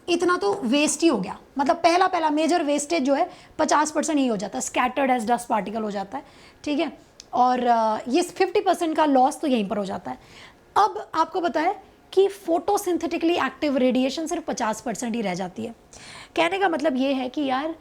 इतना तो वेस्ट ही हो गया। मतलब पहला मेजर वेस्टेज जो है 50% ही हो जाता है, स्कैटर्ड एज डस्ट पार्टिकल हो जाता है, ठीक है। और ये 50% का लॉस तो यहीं पर हो जाता है। अब आपको पता है कि फोटोसिंथेटिकली एक्टिव रेडिएशन सिर्फ 50% ही रह जाती है। कहने का मतलब ये है कि यार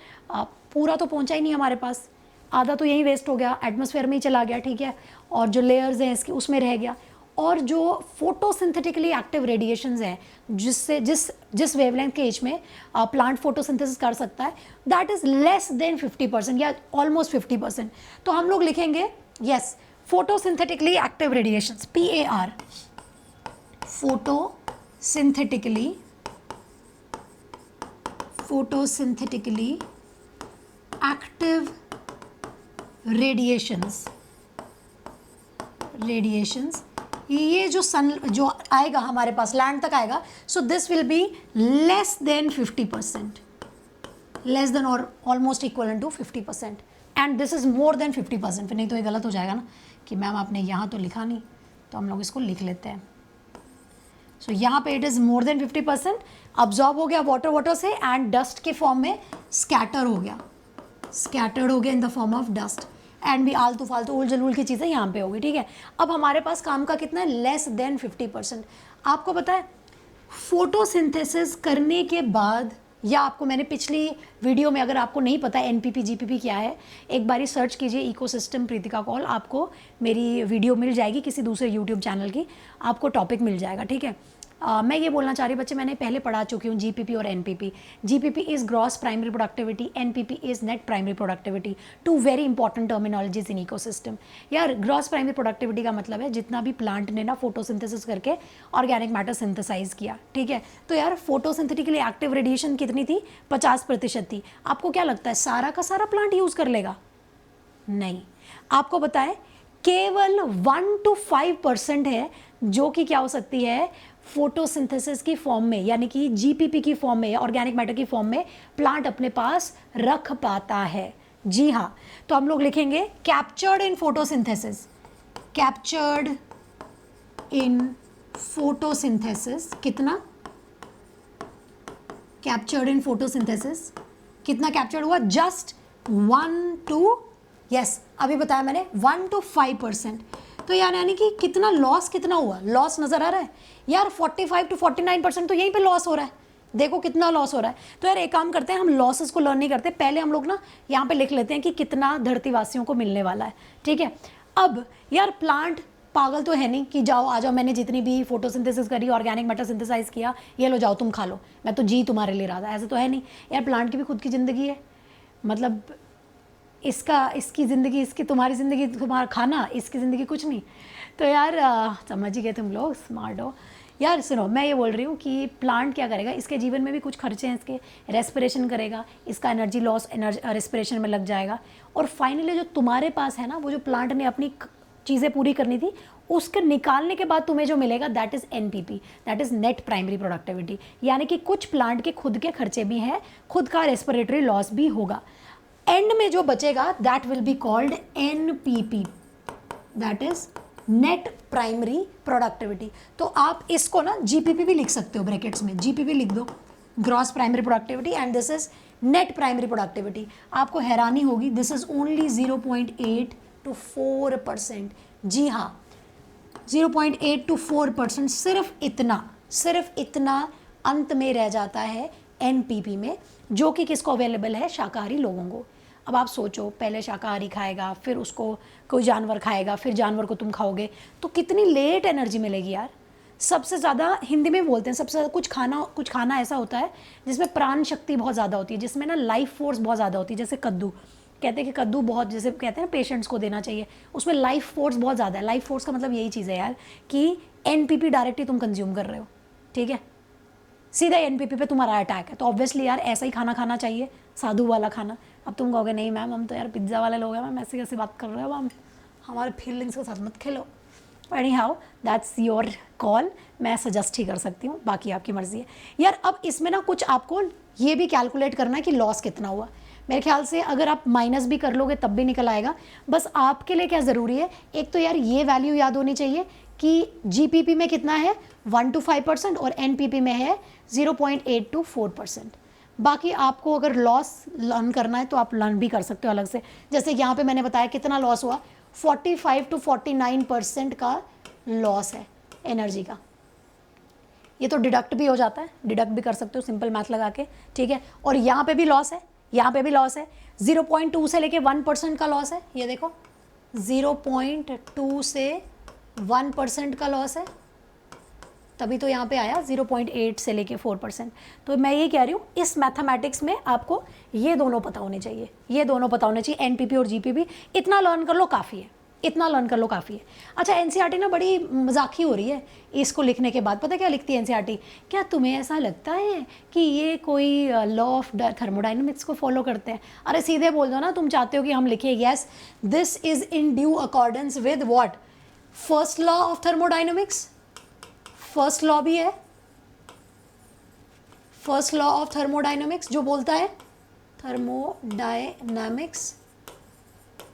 पूरा तो पहुंचा ही नहीं हमारे पास, आधा तो यहीं वेस्ट हो गया, एटमॉस्फेयर में ही चला गया, ठीक है, और जो लेयर्स हैं इसकी उसमें रह गया। और जो फोटोसिंथेटिकली एक्टिव रेडिएशंस हैं जिससे जिस वेवलेंथ के एज में प्लांट फोटोसिंथेसिस कर सकता है, दैट इज़ लेस देन 50% या ऑलमोस्ट 50%। तो हम लोग लिखेंगे yes photosynthetically active radiations, PAR, photosynthetically active radiations, ये जो सन जो आएगा हमारे पास लैंड तक आएगा, so this will be less than 50%, less than और almost equal to 50%, and this is more than 50%। फिर नहीं तो ये गलत हो जाएगा ना कि मैम आपने यहाँ तो लिखा नहीं, तो हम लोग इसको लिख लेते हैं। सो यहाँ पे it is more than 50%, absorb हो गया वाटर से, एंड डस्ट के फॉर्म में स्कैटर्ड हो गया in the form of dust, and भी आलतू फालतू उल जलूल की चीज़ें यहाँ पे होगी, ठीक है। अब हमारे पास काम का कितना है, लेस देन 50%। आपको पता है फोटोसिंथेसिस करने के बाद या आपको मैंने पिछली वीडियो में, अगर आपको नहीं पता एनपीपी जीपीपी क्या है, एक बारी सर्च कीजिए इकोसिस्टम प्रीतिका कौल, आपको मेरी वीडियो मिल जाएगी किसी दूसरे यूट्यूब चैनल की, आपको टॉपिक मिल जाएगा, ठीक है। मैं ये बोलना चाह रही बच्चे, मैंने पहले पढ़ा चुकी हूँ जीपीपी और NPP. GPP is gross primary productivity, NPP is net primary productivity, two very important terminologies in ecosystem. यार ग्रॉस प्राइमरी प्रोडक्टिविटी का मतलब है जितना भी प्लांट ने ना फोटोसिंथेसिस करके ऑर्गेनिक मैटर सिंथेसाइज किया, ठीक है। तो यार फोटोसिंथेटिकली एक्टिव रेडिएशन कितनी थी, 50% थी। आपको क्या लगता है सारा का सारा प्लांट यूज़ कर लेगा? नहीं, आपको बताएं केवल 1 to 5% है जो कि क्या हो सकती है, फोटोसिंथेसिस की फॉर्म में, यानी कि जीपीपी की फॉर्म में, ऑर्गेनिक मैटर की फॉर्म में प्लांट अपने पास रख पाता है। जी हाँ, तो हम लोग लिखेंगे captured in photosynthesis, captured in photosynthesis, कितना कैप्चर्ड इन फोटोसिंथेसिस, कितना कैप्चर्ड हुआ, जस्ट 1 to, यस अभी बताया मैंने 1 to 5%। तो यानी कि कितना लॉस, कितना हुआ, लॉस नजर आ रहा है यार, 45 to 49% तो यहीं पे लॉस हो रहा है, देखो कितना लॉस हो रहा है। तो यार एक काम करते हैं, हम लॉसेस को लर्न नहीं करते, पहले हम लोग ना यहाँ पे लिख लेते हैं कि कितना धरतीवासियों को मिलने वाला है, ठीक है। अब यार प्लांट पागल तो है नहीं कि जाओ आ जाओ, मैंने जितनी भी फोटोसिंथेसिस करी, ऑर्गेनिक मैटर सिंथेसाइज किया, ये लो जाओ तुम खा लो, मैं तो जी तुम्हारे लिए रहा था, ऐसा तो है नहीं यार। प्लांट की भी खुद की ज़िंदगी है, मतलब इसकी ज़िंदगी, इसकी तुम्हारी ज़िंदगी, तुम्हारा खाना, इसकी ज़िंदगी कुछ नहीं। तो यार समझ ही गए तुम लोग, स्मार्ट हो यार। सुनो, मैं ये बोल रही हूँ कि प्लांट क्या करेगा, इसके जीवन में भी कुछ खर्चे हैं, इसके रेस्पिरेशन करेगा, इसका एनर्जी लॉस रेस्पिरेशन में लग जाएगा, और फाइनली जो तुम्हारे पास है ना, वो जो प्लांट ने अपनी चीज़ें पूरी करनी थी, उसके निकालने के बाद तुम्हें जो मिलेगा that is NPP, that is net primary productivity. यानी कि कुछ प्लांट के खुद के खर्चे भी हैं, खुद का रेस्पिरेटरी लॉस भी होगा, एंड में जो बचेगा that will be called NPP, that is net primary productivity. तो आप इसको ना जीपीपी भी लिख सकते हो, ब्रैकेट्स में जीपीपी लिख दो, gross primary productivity, and this is net primary productivity. आपको हैरानी होगी, दिस इज ओनली 0.8 to 4%। जी हाँ, 0.8 to 4%, सिर्फ इतना अंत में रह जाता है एनपीपी में, जो कि किसको अवेलेबल है, शाकाहारी लोगों को। अब आप सोचो, पहले शाकाहारी खाएगा, फिर उसको कोई जानवर खाएगा, फिर जानवर को तुम खाओगे, तो कितनी लेट एनर्जी मिलेगी यार। सबसे ज़्यादा हिंदी में बोलते हैं, सबसे ज़्यादा कुछ खाना ऐसा होता है जिसमें प्राण शक्ति बहुत ज़्यादा होती है, जिसमें ना लाइफ फोर्स बहुत ज़्यादा होती है। जैसे कद्दू, कहते हैं कि कद्दू बहुत, जैसे कहते हैं ना पेशेंट्स को देना चाहिए, उसमें लाइफ फोर्स बहुत ज़्यादा है। लाइफ फोर्स का मतलब यही चीज़ है यार कि एनपीपी डायरेक्टली तुम कंज्यूम कर रहे हो, ठीक है, सीधा एनपीपी पे तुम्हारा अटैक है। तो ऑब्वियसली यार ऐसा ही खाना खाना चाहिए, साधु वाला खाना। अब तुम कहोगे नहीं मैम, हम तो यार पिज्ज़ा वाले लोग हैं मैम, ऐसी कैसी बात कर रहे हो मैम, हमारे फीलिंग्स के साथ मत खेलो। Any how that's your call, मैं सजेस्ट ही कर सकती हूँ, बाकी आपकी मर्ज़ी है यार। अब इसमें ना कुछ आपको ये भी कैलकुलेट करना है कि लॉस कितना हुआ। मेरे ख्याल से अगर आप माइनस भी कर लोगे तब भी निकल आएगा। बस आपके लिए क्या ज़रूरी है, एक तो यार ये वैल्यू याद होनी चाहिए कि जीपीपी में कितना है, 1 to 5%, और एनपीपी में है 0.8 to 4%। बाकी आपको अगर लॉस लर्न करना है तो आप लर्न भी कर सकते हो अलग से। जैसे यहाँ पे मैंने बताया कितना लॉस हुआ, 45 to 49% का लॉस है एनर्जी का। ये तो डिडक्ट भी हो जाता है, डिडक्ट भी कर सकते हो सिंपल मैथ लगा के, ठीक है। और यहाँ पे भी लॉस है, यहाँ पे भी लॉस है, 0.2 से लेके 1% का लॉस है। ये देखो 0.2 से 1% का लॉस है, तभी तो यहाँ पे आया 0.8 से लेके 4%। तो मैं ये कह रही हूँ, इस मैथमेटिक्स में आपको ये दोनों पता होने चाहिए, ये दोनों पता होने चाहिए, एनपीपी और जीपीपी। इतना लर्न कर लो काफ़ी है, इतना लर्न कर लो काफ़ी है। अच्छा, एनसीईआरटी ना बड़ी मजाकी हो रही है इसको लिखने के बाद। पता क्या लिखती है एनसीईआरटी, क्या तुम्हें ऐसा लगता है कि ये कोई लॉ ऑफ थर्मोडाइनमिक्स को फॉलो करते हैं? अरे सीधे बोल दो ना, तुम चाहते हो कि हम लिखें yes this is in due accordance with what, first law of thermodynamics. First law भी है, फर्स्ट लॉ ऑफ थर्मोडाइनमिक्स जो बोलता है थर्मोडायनामिक्स,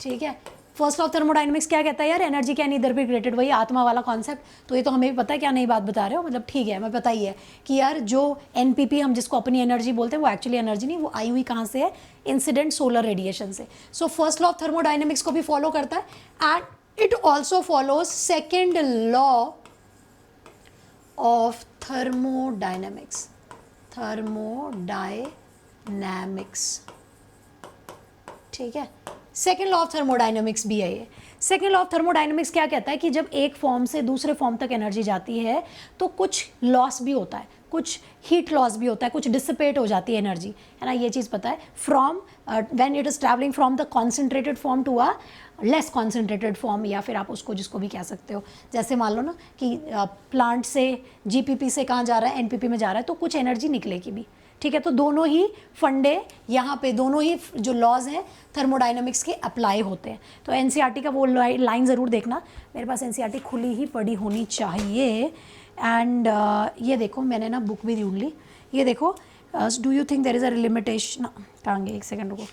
ठीक है। फर्स्ट लॉ ऑफ थर्मोडाइनमिक्स क्या कहता है यार, energy can either be created, वही आत्मा वाला कॉन्सेप्ट। तो ये तो हमें भी पता है, क्या नई बात बता रहे हो, मतलब ठीक है, हमें पता ही है कि यार जो एनपीपी हम जिसको अपनी एनर्जी बोलते हैं वो एक्चुअली एनर्जी नहीं, वो आई हुई कहाँ से है, इंसिडेंट सोलर रेडिएशन से। So first law of thermodynamics को भी फॉलो करता है, and it also follows second law of thermodynamics. Thermodynamics, ठीक है। सेकेंड लॉ ऑफ थर्मोडायनेमिक्स भी है ये। सेकेंड लॉ ऑफ थर्मोडायनेमिक्स क्या कहता है कि जब एक फॉर्म से दूसरे फॉर्म तक एनर्जी जाती है तो कुछ लॉस भी होता है, कुछ हीट लॉस भी होता है, कुछ डिसिपेट हो जाती है एनर्जी, है ना, ये चीज़ पता है। From when it is travelling from the concentrated form to a less concentrated form, या फिर आप उसको जिसको भी कह सकते हो, जैसे मान लो ना कि प्लांट से जीपीपी से कहाँ जा रहा है, एनपीपी में जा रहा है, तो कुछ एनर्जी निकलेगी भी, ठीक है। तो दोनों ही फंडे यहाँ पे, दोनों ही जो लॉज हैं थर्मोडायनेमिक्स के अप्लाई होते हैं। तो एनसीईआरटी का वो लाइन ज़रूर देखना, मेरे पास एनसीईआरटी खुली ही पड़ी होनी चाहिए। एंड ये देखो मैंने ना बुक भी ढूंढ ली, ये देखो, do you think there is a limitation, कहाँगे, एक सेकेंड रुको,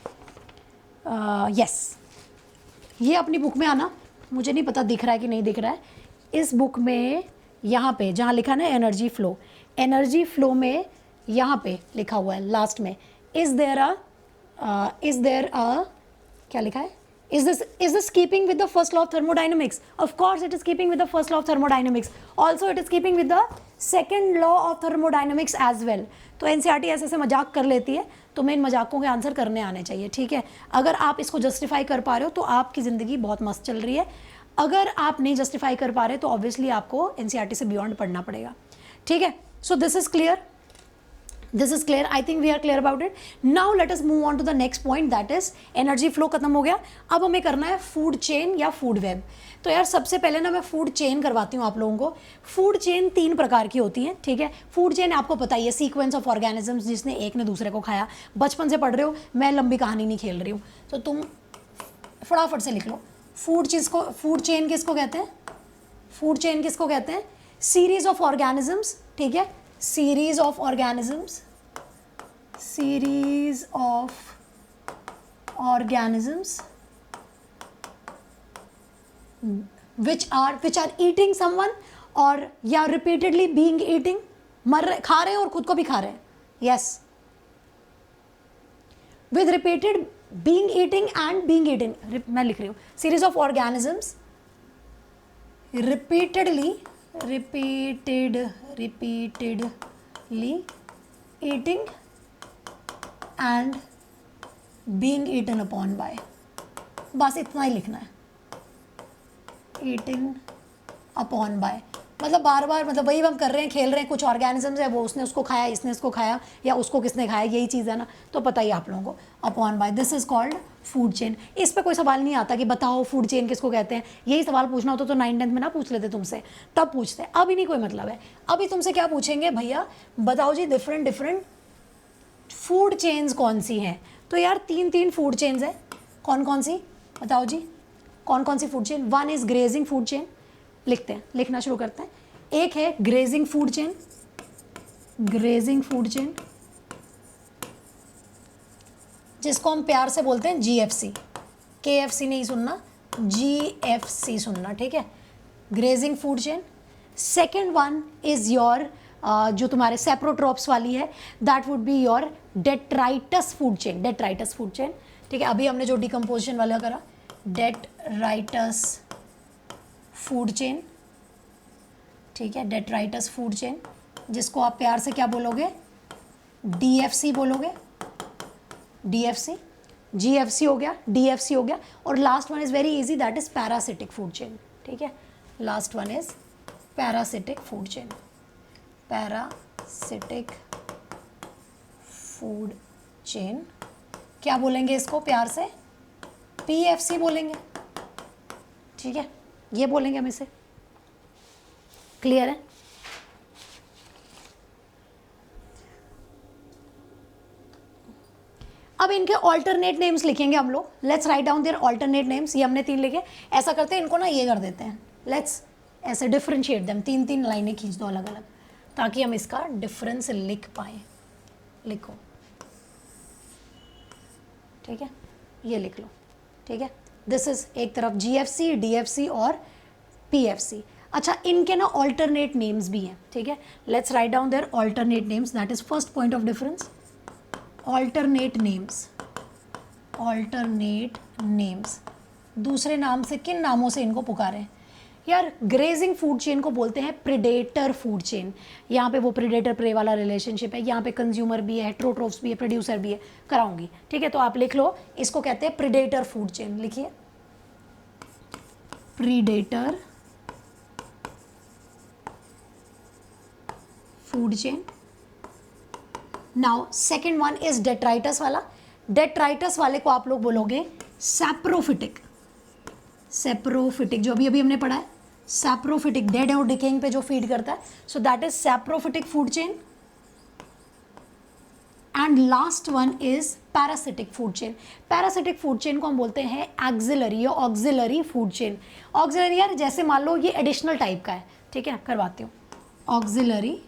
यस, ये अपनी बुक में आना, मुझे नहीं पता दिख रहा है कि नहीं दिख रहा है, इस बुक में यहाँ पे जहाँ लिखा ना एनर्जी फ्लो में यहाँ पे लिखा हुआ है लास्ट में, इज़ देयर अ क्या लिखा है, is this keeping with the first law of thermodynamics? Of course it is keeping with the first law of thermodynamics. Also it is keeping with the second law of thermodynamics as well. तो NCERT ऐसे ऐसे मजाक कर लेती है, तो मैं इन मजाकों के आंसर करने आने चाहिए, ठीक है। अगर आप इसको जस्टिफाई कर पा रहे हो तो आपकी ज़िंदगी बहुत मस्त चल रही है, अगर आप नहीं जस्टिफाई कर पा रहे तो ऑब्वियसली आपको एनसीईआरटी से बियॉन्ड पढ़ना पड़ेगा, ठीक है। So this is clear, this is clear, I think we are clear about it. Now let us move on to the next point, that is energy flow खत्म हो गया, अब हमें करना है फूड चेन या फूड वेब। तो यार सबसे पहले ना मैं फूड चेन करवाती हूँ आप लोगों को। फूड चेन 3 प्रकार की होती हैं, ठीक है। फूड चेन आपको पता ही है, सीक्वेंस ऑफ ऑर्गेनिजम्स जिसने एक ने दूसरे को खाया, बचपन से पढ़ रहे हो, मैं लंबी कहानी नहीं खेल रही हूँ, तो तुम फटाफट से लिख लो। फूड चेन किसको कहते हैं, फूड चेन किसको कहते हैं, सीरीज ऑफ ऑर्गेनिजम्स, ठीक है, series of organisms which are eating someone, और या repeatedly being eating, खा रहे हैं और खुद को भी खा रहे हैं, yes, with repeated being eating and being eaten, मैं लिख रही हूँ, series of organisms repeatedly eating and being eaten upon by, बस इतना ही लिखना है, eaten upon by, मतलब बार बार, मतलब वही हम कर रहे हैं, खेल रहे हैं, कुछ ऑर्गेनिजम्स है, वो उसने उसको खाया, इसने इसको खाया, या उसको किसने खाया, यही चीज़ है ना, तो पता ही आप लोगों को, upon bye, this is called food chain. इस पे कोई सवाल नहीं आता कि बताओ फूड चेन किसको कहते हैं, यही सवाल पूछना होता तो 9th-10th में ना पूछ लेते तुमसे, तब पूछते, अभी नहीं कोई मतलब है। अभी तुमसे क्या पूछेंगे, भैया बताओ जी डिफरेंट फूड चेन्स कौन सी हैं। तो यार 3 फूड चेन्स है, कौन कौन सी बताओ जी, कौन कौन सी food chain. 1 is grazing food chain, लिखते हैं, लिखना शुरू करते हैं। एक है ग्रेजिंग फूड चेन, जिसको हम प्यार से बोलते हैं जीएफसी, केएफसी नहीं सुनना, जीएफसी सुनना, ठीक है, grazing food chain. Second one is your जो तुम्हारे सेप्रोट्रॉप्स वाली है, that would be your detritus food chain, ठीक है। अभी हमने जो डिकम्पोजिशन वाला करा, डेट्राइटस फूड चेन, ठीक है, डेट्राइटस फूड चेन, जिसको आप प्यार से क्या बोलोगे, डीएफसी बोलोगे, डीएफसी, जीएफसी हो गया, डीएफसी हो गया, और last one is very easy, that is parasitic food chain, ठीक है। Last one is parasitic food chain, parasitic food chain, क्या बोलेंगे इसको प्यार से, पीएफसी बोलेंगे, ठीक है, ये बोलेंगे हम इसे, क्लियर है। अब इनके ऑल्टरनेट नेम्स लिखेंगे हम लोग, let's write down their alternate names. ये हमने 3 लिखे, ऐसा करते हैं इनको ना ये कर देते हैं, लेट्स ऐसे डिफरेंशिएट देम, 3 लाइनें खींच दो अलग अलग, ताकि हम इसका डिफरेंस लिख पाए। लिखो, ठीक है, ये लिख लो, ठीक है। दिस इज एक तरफ जीएफसी, डीएफसी और पीएफसी। अच्छा, इनके ना ऑल्टरनेट नेम्स भी हैं, ठीक है। Let's write down their alternate names, that is first point of difference. Alternate names, दूसरे नाम से, किन नामों से इनको पुकारें, यार ग्रेजिंग फूड चेन को बोलते हैं प्रेडेटर फूड चेन। यहाँ पे वो प्रेडेटर प्रे वाला रिलेशनशिप है, यहाँ पे कंज्यूमर भी है, हेटेरोट्रोफ्स भी है, प्रोड्यूसर भी है, कराऊंगी, ठीक है। तो आप लिख लो, इसको कहते हैं प्रेडेटर फूड चेन, लिखिए predator food chain. Now second one is detritus वाला। डेट्राइटस वाले को आप लोग बोलोगे सैप्रोफिटिक। सैप्रोफिटिक जो अभी अभी हमने पढ़ा है, सैप्रोफिटिक डेड और डिकेइंग पे जो फीड करता है, so that is saprophytic food chain. And last one is parasitic food chain. Parasitic food chain को हम बोलते हैं एक्सिलरी या ऑक्सिलरी फूड चेन। ऑक्सिलरी यार जैसे मान लो ये एडिशनल टाइप का है, ठीक है, करवाती हूँ। ऑक्सिलरी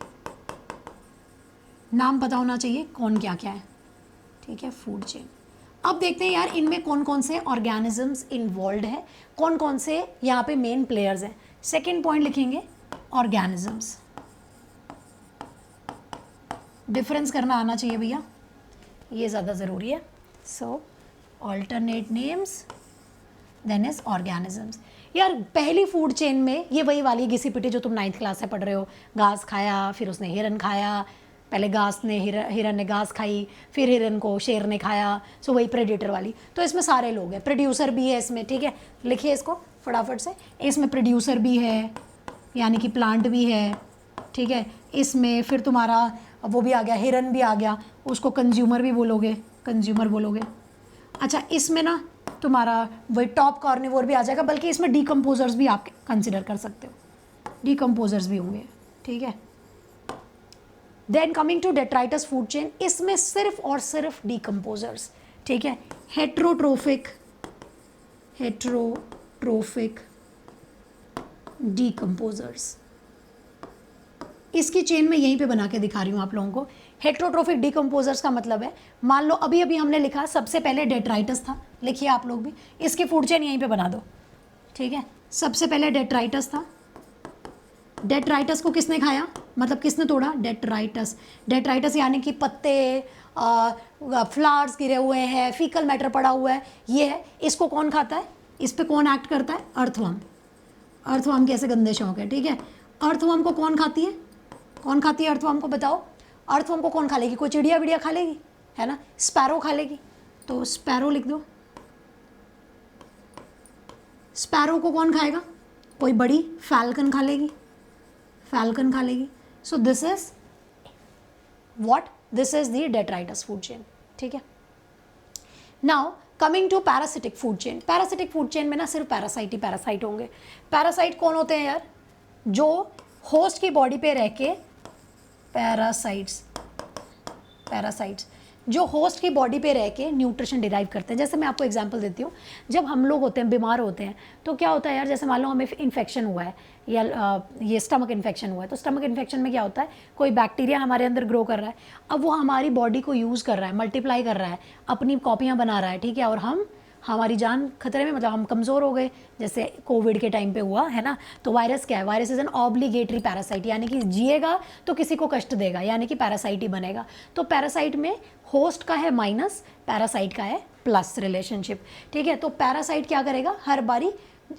नाम पता होना चाहिए कौन क्या क्या है, ठीक है, फूड चेन। अब देखते हैं यार इनमें कौन कौन से ऑर्गेनिजम्स इन्वॉल्व है, कौन कौन से यहाँ पे मेन प्लेयर्स हैं। सेकेंड पॉइंट लिखेंगे ऑर्गेनिजम्स। डिफरेंस करना आना चाहिए भैया, ये ज़्यादा ज़रूरी है। So alternate names then is organisms. यार पहली फूड चेन में ये वही वाली घिसी पिटी जो तुम 9th क्लास से पढ़ रहे हो, घास खाया, फिर उसने हिरन खाया, पहले घास ने हिरन ने घास खाई, फिर हिरन को शेर ने खाया, सो वही प्रेडेटर वाली। तो इसमें सारे लोग हैं, प्रोड्यूसर भी है इसमें, ठीक है, लिखिए इसको फटाफट से। इसमें प्रोड्यूसर भी है यानी कि प्लांट भी है, ठीक है। इसमें फिर तुम्हारा वो भी आ गया, हिरन भी आ गया, उसको कंज्यूमर भी बोलोगे, कंज्यूमर बोलोगे। अच्छा इसमें ना तुम्हारा वही टॉप कार्निवोर भी आ जाएगा, बल्कि इसमें डीकम्पोजर्स भी आप कंसिडर कर सकते हो, डीकम्पोजर्स भी होंगे, ठीक है। Then coming to detritus food chain, इसमें सिर्फ और सिर्फ डीकम्पोजर्स, ठीक है। हेट्रोट्रोफिक डीकम्पोजर्स, इसकी चेन में यहीं पे बना के दिखा रही हूँ आप लोगों को। हेट्रोट्रोफिक डीकम्पोजर्स का मतलब है, मान लो अभी अभी हमने लिखा सबसे पहले डेट्राइटस था, लिखिए आप लोग भी, इसकी फूड चेन यहीं पे बना दो, ठीक है। सबसे पहले डेट्राइटस था, डेट्राइटस को किसने खाया, मतलब किसने तोड़ा, डेट्राइटस। डेट्राइटस यानी कि पत्ते, फ्लावर्स गिरे हुए हैं, फीकल मैटर पड़ा हुआ है, ये है। इसको कौन खाता है, इस पे कौन एक्ट करता है, अर्थवर्म। अर्थवर्म कैसे गंदे शौक है, ठीक है। अर्थवर्म को कौन खाती है, कौन खाती है अर्थवर्म को, बताओ। अर्थवर्म को कौन खा लेगी, कोई चिड़िया विड़िया खा लेगी, है ना, स्पैरो खा लेगी, तो स्पैरो लिख दो। स्पैरो को कौन खाएगा, कोई बड़ी फैल्कन खा लेगी, फैल्कन खा लेगी। So this is what, this is the detritus food chain, ठीक है। Now coming to parasitic food chain. Parasitic food chain में ना सिर्फ पैरासाइट ही पैरासाइट होंगे। पैरासाइट कौन होते हैं यार, जो होस्ट की बॉडी पे रह के, पैरासाइट्स जो होस्ट की बॉडी पे रह के न्यूट्रिशन डिराइव करते हैं। जैसे मैं आपको एग्जांपल देती हूँ, जब हम लोग होते हैं, बीमार होते हैं, तो क्या होता है यार, जैसे मान लो हमें इन्फेक्शन हुआ है या ये स्टमक इन्फेक्शन हुआ है, तो स्टमक इन्फेक्शन में क्या होता है, कोई बैक्टीरिया हमारे अंदर ग्रो कर रहा है, अब वो हमारी बॉडी को यूज़ कर रहा है, मल्टीप्लाई कर रहा है, अपनी कॉपियाँ बना रहा है, ठीक है, और हमारी जान खतरे में, मतलब हम कमज़ोर हो गए, जैसे कोविड के टाइम पे हुआ है ना। तो वायरस क्या है, virus is an obligatory parasite, यानी कि जिएगा तो किसी को कष्ट देगा, यानी कि पैरासाइट ही बनेगा। तो पैरासाइट में होस्ट का है माइनस, पैरासाइट का है प्लस रिलेशनशिप, ठीक है। तो पैरासाइट क्या करेगा, हर बारी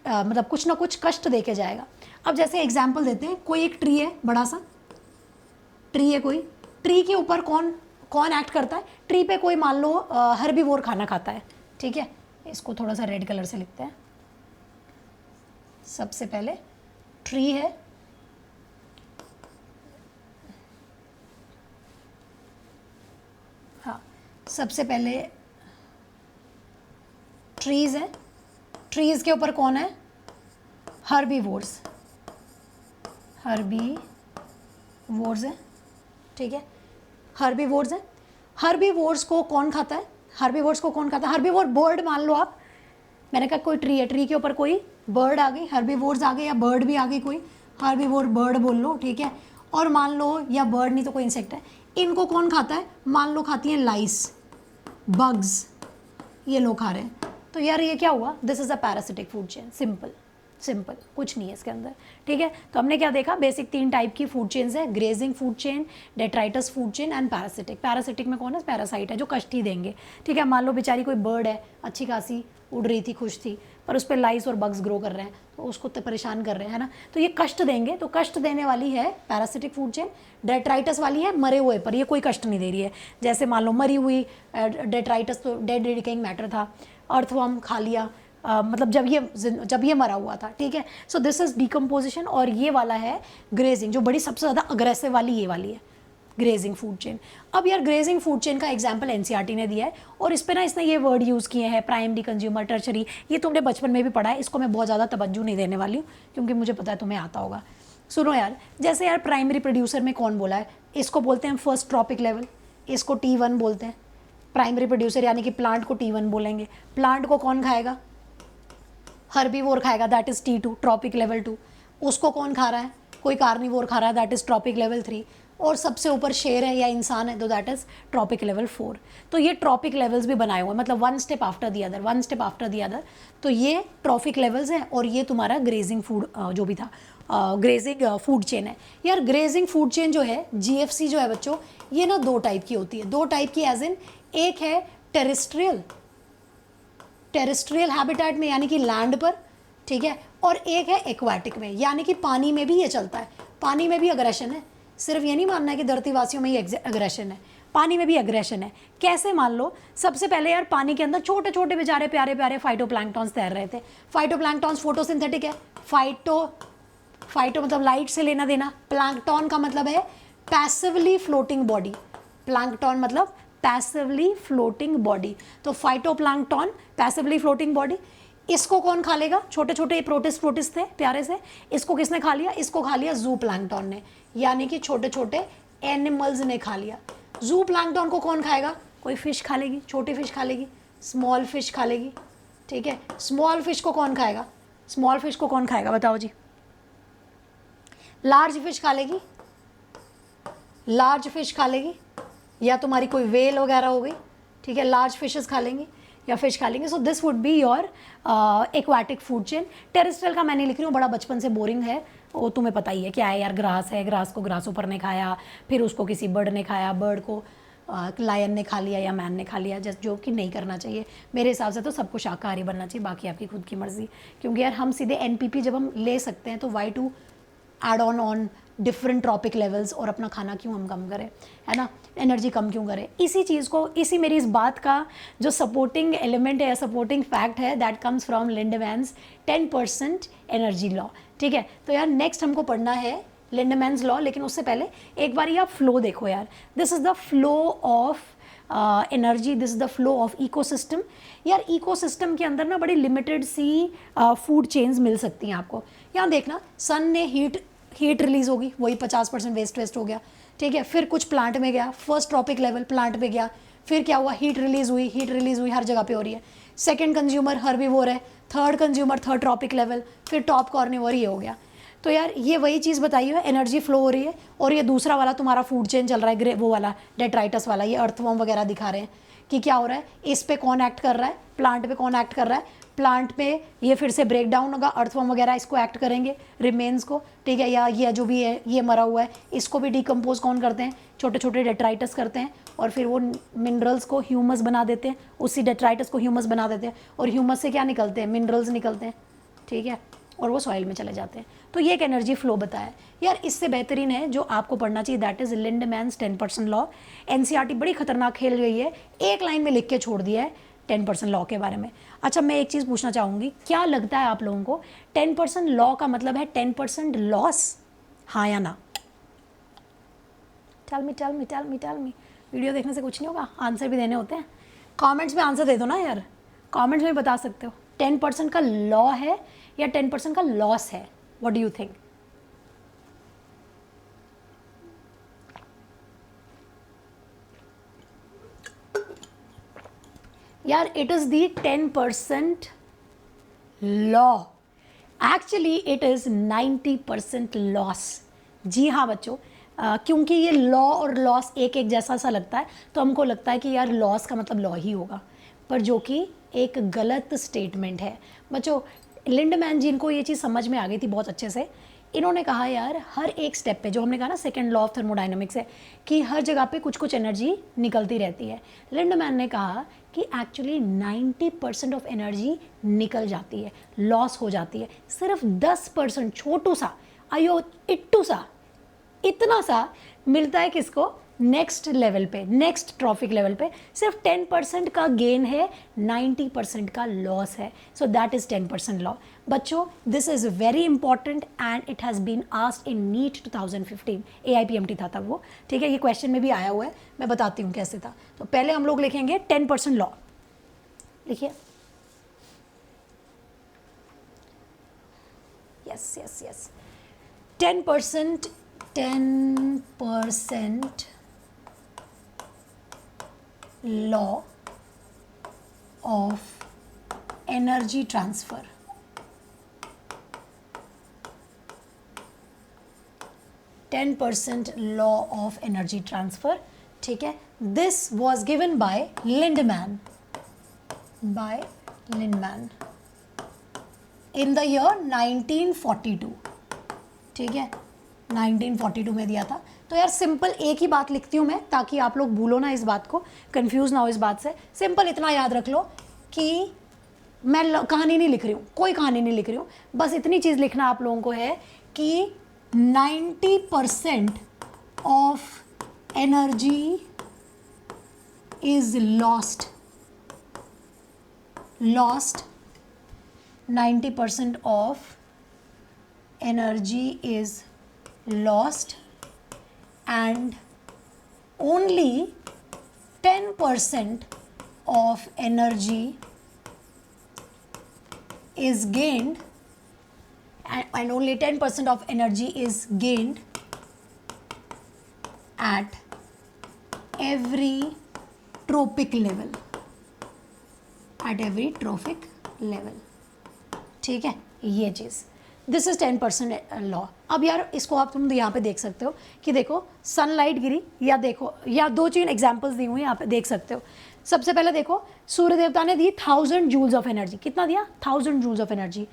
मतलब कुछ ना कुछ कष्ट दे के जाएगा। अब जैसे एग्जाम्पल देते हैं, कोई एक ट्री है, बड़ा सा ट्री है, कोई ट्री के ऊपर कौन कौन एक्ट करता है, ट्री पे कोई मान लो हर्बीवोर खाना खाता है, ठीक है। इसको थोड़ा सा रेड कलर से लिखते हैं। सबसे पहले ट्री है, हाँ, सबसे पहले ट्रीज है, ट्रीज के ऊपर कौन है, हर्बीवोर्स, हर्बीवोर्स है, ठीक है, हर्बीवोर्स है। हर्बीवोर्स को कौन खाता है, हर्बीवोर्स को कौन खाता है, हर्बीवोर बर्ड मान लो आप, मैंने कहा कोई ट्री है, ट्री के ऊपर कोई बर्ड आ गई, हर्बीवोर्स आ गए, या बर्ड भी आ गई कोई, हर्बीवोर बर्ड बोल लो, ठीक है। और मान लो, या बर्ड नहीं तो कोई इंसेक्ट है, इनको कौन खाता है, मान लो खाती हैं लाइस, बग्स, ये लोग खा रहे हैं। तो यार ये क्या हुआ, this is a parasitic food chain, simple simple, कुछ नहीं है इसके अंदर, ठीक है। तो हमने क्या देखा, बेसिक 3 टाइप की फूड चेन्स है, grazing food chain, detritus food chain and parasitic. Parasitic में कौन है, पैरासाइट है, जो कष्ट ही देंगे, ठीक है। मान लो बेचारी कोई बर्ड है, अच्छी खासी उड़ रही थी, खुश थी, पर उस पर लाइस और बग्स ग्रो कर रहे हैं, तो उसको तो परेशान कर रहे हैं, है ना। तो ये कष्ट देंगे, तो कष्ट देने वाली है पैरासिटिक फूड चेन। डेट्राइटस वाली है मरे हुए पर, ये कोई कष्ट नहीं दे रही है। जैसे मान लो मरी हुई डेट्राइटस तो डेड डिकेइंग मैटर था, अर्थवर्म खा लिया, मतलब जब ये मरा हुआ था, ठीक है। So this is decomposition. और ये वाला है ग्रेजिंग, जो बड़ी सबसे ज़्यादा अग्रेसिव वाली ये वाली है, ग्रेजिंग फूड चेन। अब यार ग्रेजिंग फूड चेन का एग्जाम्पल एनसीईआरटी ने दिया है, और इस पर ना इसने ये वर्ड यूज़ किए हैं, प्राइमरी, कंज्यूमर, टर्शरी। ये तुमने बचपन में भी पढ़ा है, इसको मैं बहुत ज़्यादा तवज्जो नहीं देने वाली हूँ, क्योंकि मुझे पता है तुम्हें आता होगा। सुनो यार, जैसे यार प्राइमरी प्रोड्यूसर में कौन बोला है, इसको बोलते हैं फर्स्ट ट्रॉपिक लेवल, इसको T1 बोलते हैं। प्राइमरी प्रोड्यूसर यानी कि प्लांट को T1 बोलेंगे। प्लांट को कौन खाएगा, हर्बीवोर खाएगा, that is T2, trophic level 2। उसको कौन खा रहा है, कोई कार्निवोर खा रहा है, दैट इज ट्रॉपिक लेवल 3। और सबसे ऊपर शेर है या इंसान है, तो दैट इज ट्रॉपिक लेवल 4। तो ये ट्रॉपिक लेवल्स भी बनाए हुए हैं, मतलब one step after the other, one step after the other. तो ये ट्रॉपिक लेवल्स हैं, और ये तुम्हारा ग्रेजिंग फूड जो भी था, ग्रेजिंग फूड चेन है। यार ग्रेजिंग फूड चेन जो है, GFC जो है बच्चों, ये ना 2 टाइप की होती है, 2 टाइप की एज इन, एक है टेरेस्ट्रियल हैबिटेट में, यानी कि लैंड पर, ठीक है, और एक है एक्वाटिक में, यानी कि पानी में भी ये चलता है। पानी में भी अग्रेशन है, सिर्फ ये नहीं मानना है कि धरतीवासियों में ही अग्रेशन है, पानी में भी अग्रेशन है। कैसे मान लो, सबसे पहले यार पानी के अंदर छोटे छोटे बेचारे प्यारे प्यारे फाइटोप्लैंक्टॉन्स तैर रहे थे। फाइटोप्लैंक्टॉन्स फोटोसिंथेटिक है, फाइटो मतलब लाइट से लेना देना, प्लैंक्टॉन का मतलब है पैसिवली फ्लोटिंग बॉडी, प्लैंक्टॉन मतलब पैसिवली फ्लोटिंग बॉडी। तो फाइटोप्लैंक्टॉन पैसिवली फ्लोटिंग बॉडी। इसको कौन खा लेगा, छोटे छोटे प्रोटिस्ट थे प्यारे से, इसको किसने खा लिया, इसको खा लिया जू प्लैंक्टॉन ने, यानी कि छोटे छोटे एनिमल्स ने खा लिया। जू प्लैंक्टॉन को कौन खाएगा, कोई फिश खा लेगी, छोटी फिश खा लेगी, स्मॉल फिश खा लेगी, ठीक है। स्मॉल फिश को कौन खाएगा, स्मॉल फिश को कौन खाएगा बताओ जी, लार्ज फिश खा लेगी, लार्ज फिश खा लेगी, या तुम्हारी कोई वेल वगैरह हो गई, ठीक है, लार्ज फिशेस खा लेंगी या फिश खा लेंगे। So this would be your aquatic food chain. Terrestrial का मैं नहीं लिख रही हूँ, बड़ा बचपन से बोरिंग है, वो तुम्हें पता ही है क्या है यार, ग्रास है, ग्रास को ग्रास ऊपर ने खाया, फिर उसको किसी बर्ड ने खाया, बर्ड को लायन ने खा लिया या मैन ने खा लिया, जो कि नहीं करना चाहिए मेरे हिसाब से। तो सबको शाकाहारी बनना चाहिए, बाकी आपकी खुद की मर्जी, क्योंकि यार हम सीधे NPP जब हम ले सकते हैं तो why to add on different trophic levels, और अपना खाना क्यों हम कम करें, है ना, एनर्जी कम क्यों करें। इसी चीज़ को, इसी मेरी इस बात का जो सपोर्टिंग एलिमेंट है या सपोर्टिंग फैक्ट है, that comes from Lindeman's 10% energy law, ठीक है। तो यार नेक्स्ट हमको पढ़ना है लिंडमैन्स लॉ, लेकिन उससे पहले एक बार ये आप फ्लो देखो यार, this is the flow of energy, this is the flow of ecosystem. यार इकोसिस्टम के अंदर ना बड़ी लिमिटेड सी फूड चेन्स मिल सकती हैं आपको। यहाँ देखना, सन ने हीट रिलीज होगी, वही 50% वेस्ट हो गया, ठीक है। फिर कुछ प्लांट में गया, फर्स्ट ट्रॉपिक लेवल प्लांट पे गया, फिर क्या हुआ, हीट रिलीज हुई, हर जगह पे हो रही है। सेकंड कंज्यूमर हर्बीवोर है, third consumer third trophic level, फिर टॉप कॉर्निवोर, ये हो गया। तो यार ये वही चीज़ बताई है, एनर्जी फ्लो हो रही है, और ये दूसरा वाला तुम्हारा फूड चेन चल रहा है, वो वाला डेट्राइटस वाला, ये अर्थवर्म वगैरह दिखा रहे हैं कि क्या हो रहा है, इस पे कौन एक्ट कर रहा है, प्लांट पे कौन एक्ट कर रहा है, प्लांट पे ये फिर से ब्रेक डाउन होगा, अर्थवर्म वगैरह इसको एक्ट करेंगे, रिमेन्स को, ठीक है, या ये जो भी है ये मरा हुआ है, इसको भी डिकम्पोज कौन करते हैं, छोटे छोटे डेट्राइटस करते हैं, और फिर वो मिनरल्स को ह्यूमस बना देते हैं, उसी डेट्राइटस को ह्यूमस बना देते हैं, और ह्यूमस से क्या निकलते हैं, मिनरल्स निकलते हैं, ठीक है, और वो सॉइल में चले जाते हैं। तो ये एक एनर्जी फ्लो बताया यार। इससे बेहतरीन है जो आपको पढ़ना चाहिए, दैट इज लिंडमैन्स 10% लॉ। NCERT बड़ी खतरनाक खेल गई है, एक लाइन में लिख के छोड़ दिया है 10% लॉ के बारे में। अच्छा, मैं एक चीज़ पूछना चाहूँगी, क्या लगता है आप लोगों को 10% लॉ का मतलब है 10% लॉस, हाँ या ना? Tell me. वीडियो देखने से कुछ नहीं होगा, आंसर भी देने होते हैं। कमेंट्स में आंसर दे दो ना यार, कमेंट्स में बता सकते हो 10% का लॉ है या 10% का लॉस है, व्हाट डू यू थिंक? यार it is the 10% law, actually it is 90% loss. जी हाँ बच्चों, क्योंकि ये लॉ और लॉस एक जैसा सा लगता है, तो हमको लगता है कि यार लॉस का मतलब लॉ ही होगा, पर जो कि एक गलत स्टेटमेंट है बच्चों। लिंडमैन जी को ये चीज़ समझ में आ गई थी बहुत अच्छे से। इन्होंने कहा यार हर एक स्टेप पे, जो हमने कहा ना सेकंड लॉ ऑफ थर्मोडाइनमिक्स है कि हर जगह पे कुछ कुछ एनर्जी निकलती रहती है। लिंडमैन ने कहा कि एक्चुअली 90% ऑफ एनर्जी निकल जाती है, लॉस हो जाती है, सिर्फ 10% छोटू सा अयो इट्टू सा इतना सा मिलता है किसको, नेक्स्ट लेवल पे, नेक्स्ट ट्रॉफिक लेवल पे। सिर्फ 10% का गेन है, 90% का लॉस है। So that is 10% law. बच्चों this is very important and it has been asked in NEET 2015, AIPMT था तब वो, ठीक है। ये क्वेश्चन में भी आया हुआ है, मैं बताती हूँ कैसे था। तो पहले हम लोग लिखेंगे 10% लॉ, लिखिए। Yes yes yes 10% law of energy transfer. 10% law of energy transfer, ठीक है। This was given by Lindemann in the year 1942, ठीक है, 1942 में दिया था। तो यार सिंपल एक ही बात लिखती हूँ मैं, ताकि आप लोग भूलो ना इस बात को, कंफ्यूज ना हो इस बात से। सिंपल इतना याद रख लो कि मैं कहानी नहीं लिख रही हूँ, कोई कहानी नहीं लिख रही हूँ, बस इतनी चीज़ लिखना आप लोगों को है कि 90% of energy is lost 90% of energy is lost and only 10% of energy is gained and only 10% of energy is gained at every trophic level, ठीक है, ये चीज़। This is 10% law. अब यार इसको आप तुम यहाँ पे देख सकते हो कि देखो सनलाइट गिरी, या देखो या दो तीन एग्जांपल्स दी हुई यहाँ पे देख सकते हो। सबसे पहले देखो सूर्य देवता ने दी 1000 जूल्स ऑफ एनर्जी, कितना दिया 1000 joules of energy,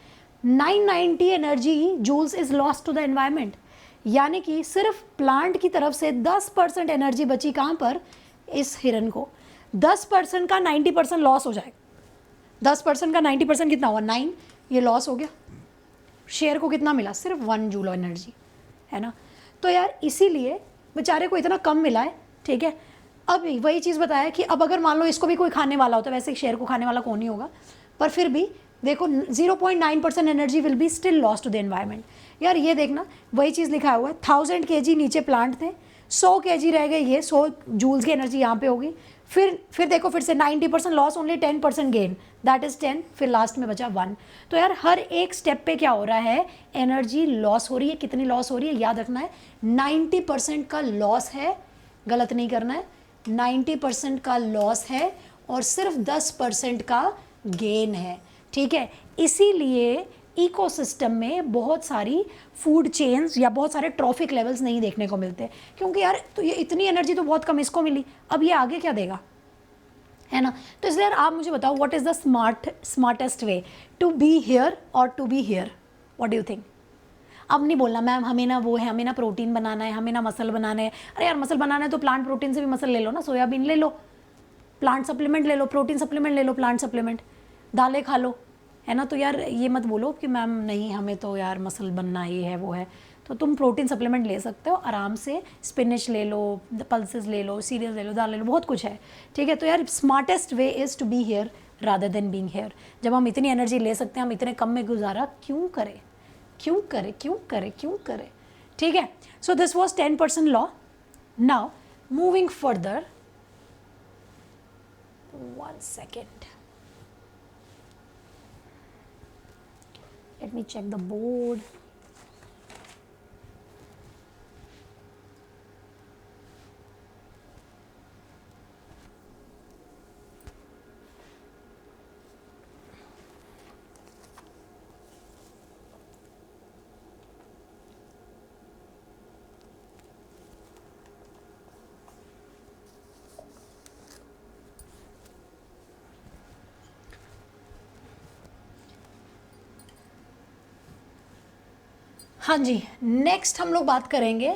990 energy joules is lost to the environment, यानी कि सिर्फ प्लांट की तरफ से 10% एनर्जी बची कहाँ पर, इस हिरन को। 10% का 90% लॉस हो जाएगा, 10% का 90% कितना हुआ 9, ये लॉस हो गया। शेयर को कितना मिला, सिर्फ 1 जूल ऑफ एनर्जी, है ना। तो यार इसीलिए बेचारे को इतना कम मिला है, ठीक है। अब वही चीज़ बताया कि अब अगर मान लो इसको भी कोई खाने वाला होता है, वैसे शेयर को खाने वाला कौन ही होगा, पर फिर भी देखो 0.9% energy will be still lost to the environment. यार ये देखना वही चीज़ लिखा हुआ है, 1000 kg नीचे प्लांट थे, 100 kg रह गए, ये 100 जूल्स की एनर्जी यहाँ पे होगी। फिर देखो फिर से 90% loss, only 10% gain, that is 10, फिर लास्ट में बचा 1। तो यार हर एक स्टेप पे क्या हो रहा है, एनर्जी लॉस हो रही है। कितनी लॉस हो रही है याद रखना है, 90% का लॉस है, गलत नहीं करना है, 90% का लॉस है और सिर्फ 10% का गेन है, ठीक है। इसीलिए इकोसिस्टम में बहुत सारी फूड चेन्स या बहुत सारे ट्रॉफिक लेवल्स नहीं देखने को मिलते, क्योंकि यार तो ये इतनी एनर्जी तो बहुत कम इसको मिली, अब ये आगे क्या देगा, है ना। तो इसलिए यार आप मुझे बताओ what is the smartest way to be here और to be here, what do you think. अब नहीं बोलना मैम हमें ना वो है, हमें ना प्रोटीन बनाना है, हमें ना मसल बनाना है। अरे यार मसल बनाना है तो प्लांट प्रोटीन से भी मसल ले लो ना, सोयाबीन ले लो, प्लांट सप्लीमेंट ले लो, प्रोटीन सप्लीमेंट ले लो, प्लांट सप्लीमेंट, दालें खा लो, है ना। तो यार ये मत बोलो कि मैम नहीं हमें तो यार मसल बनना ये है वो है, तो तुम प्रोटीन सप्लीमेंट ले सकते हो आराम से, स्पिनिच ले लो, पल्सेस ले लो, सीरियल ले लो, दाल ले लो, बहुत कुछ है, ठीक है। तो यार smartest way is to be here rather than being here. जब हम इतनी एनर्जी ले सकते हैं, हम इतने कम में गुजारा क्यों करें, क्यों करें, क्यों करें, क्यों करें, ठीक है। So this was 10% law. Now moving further, 1 second, let me check the board. हाँ जी, नेक्स्ट हम लोग बात करेंगे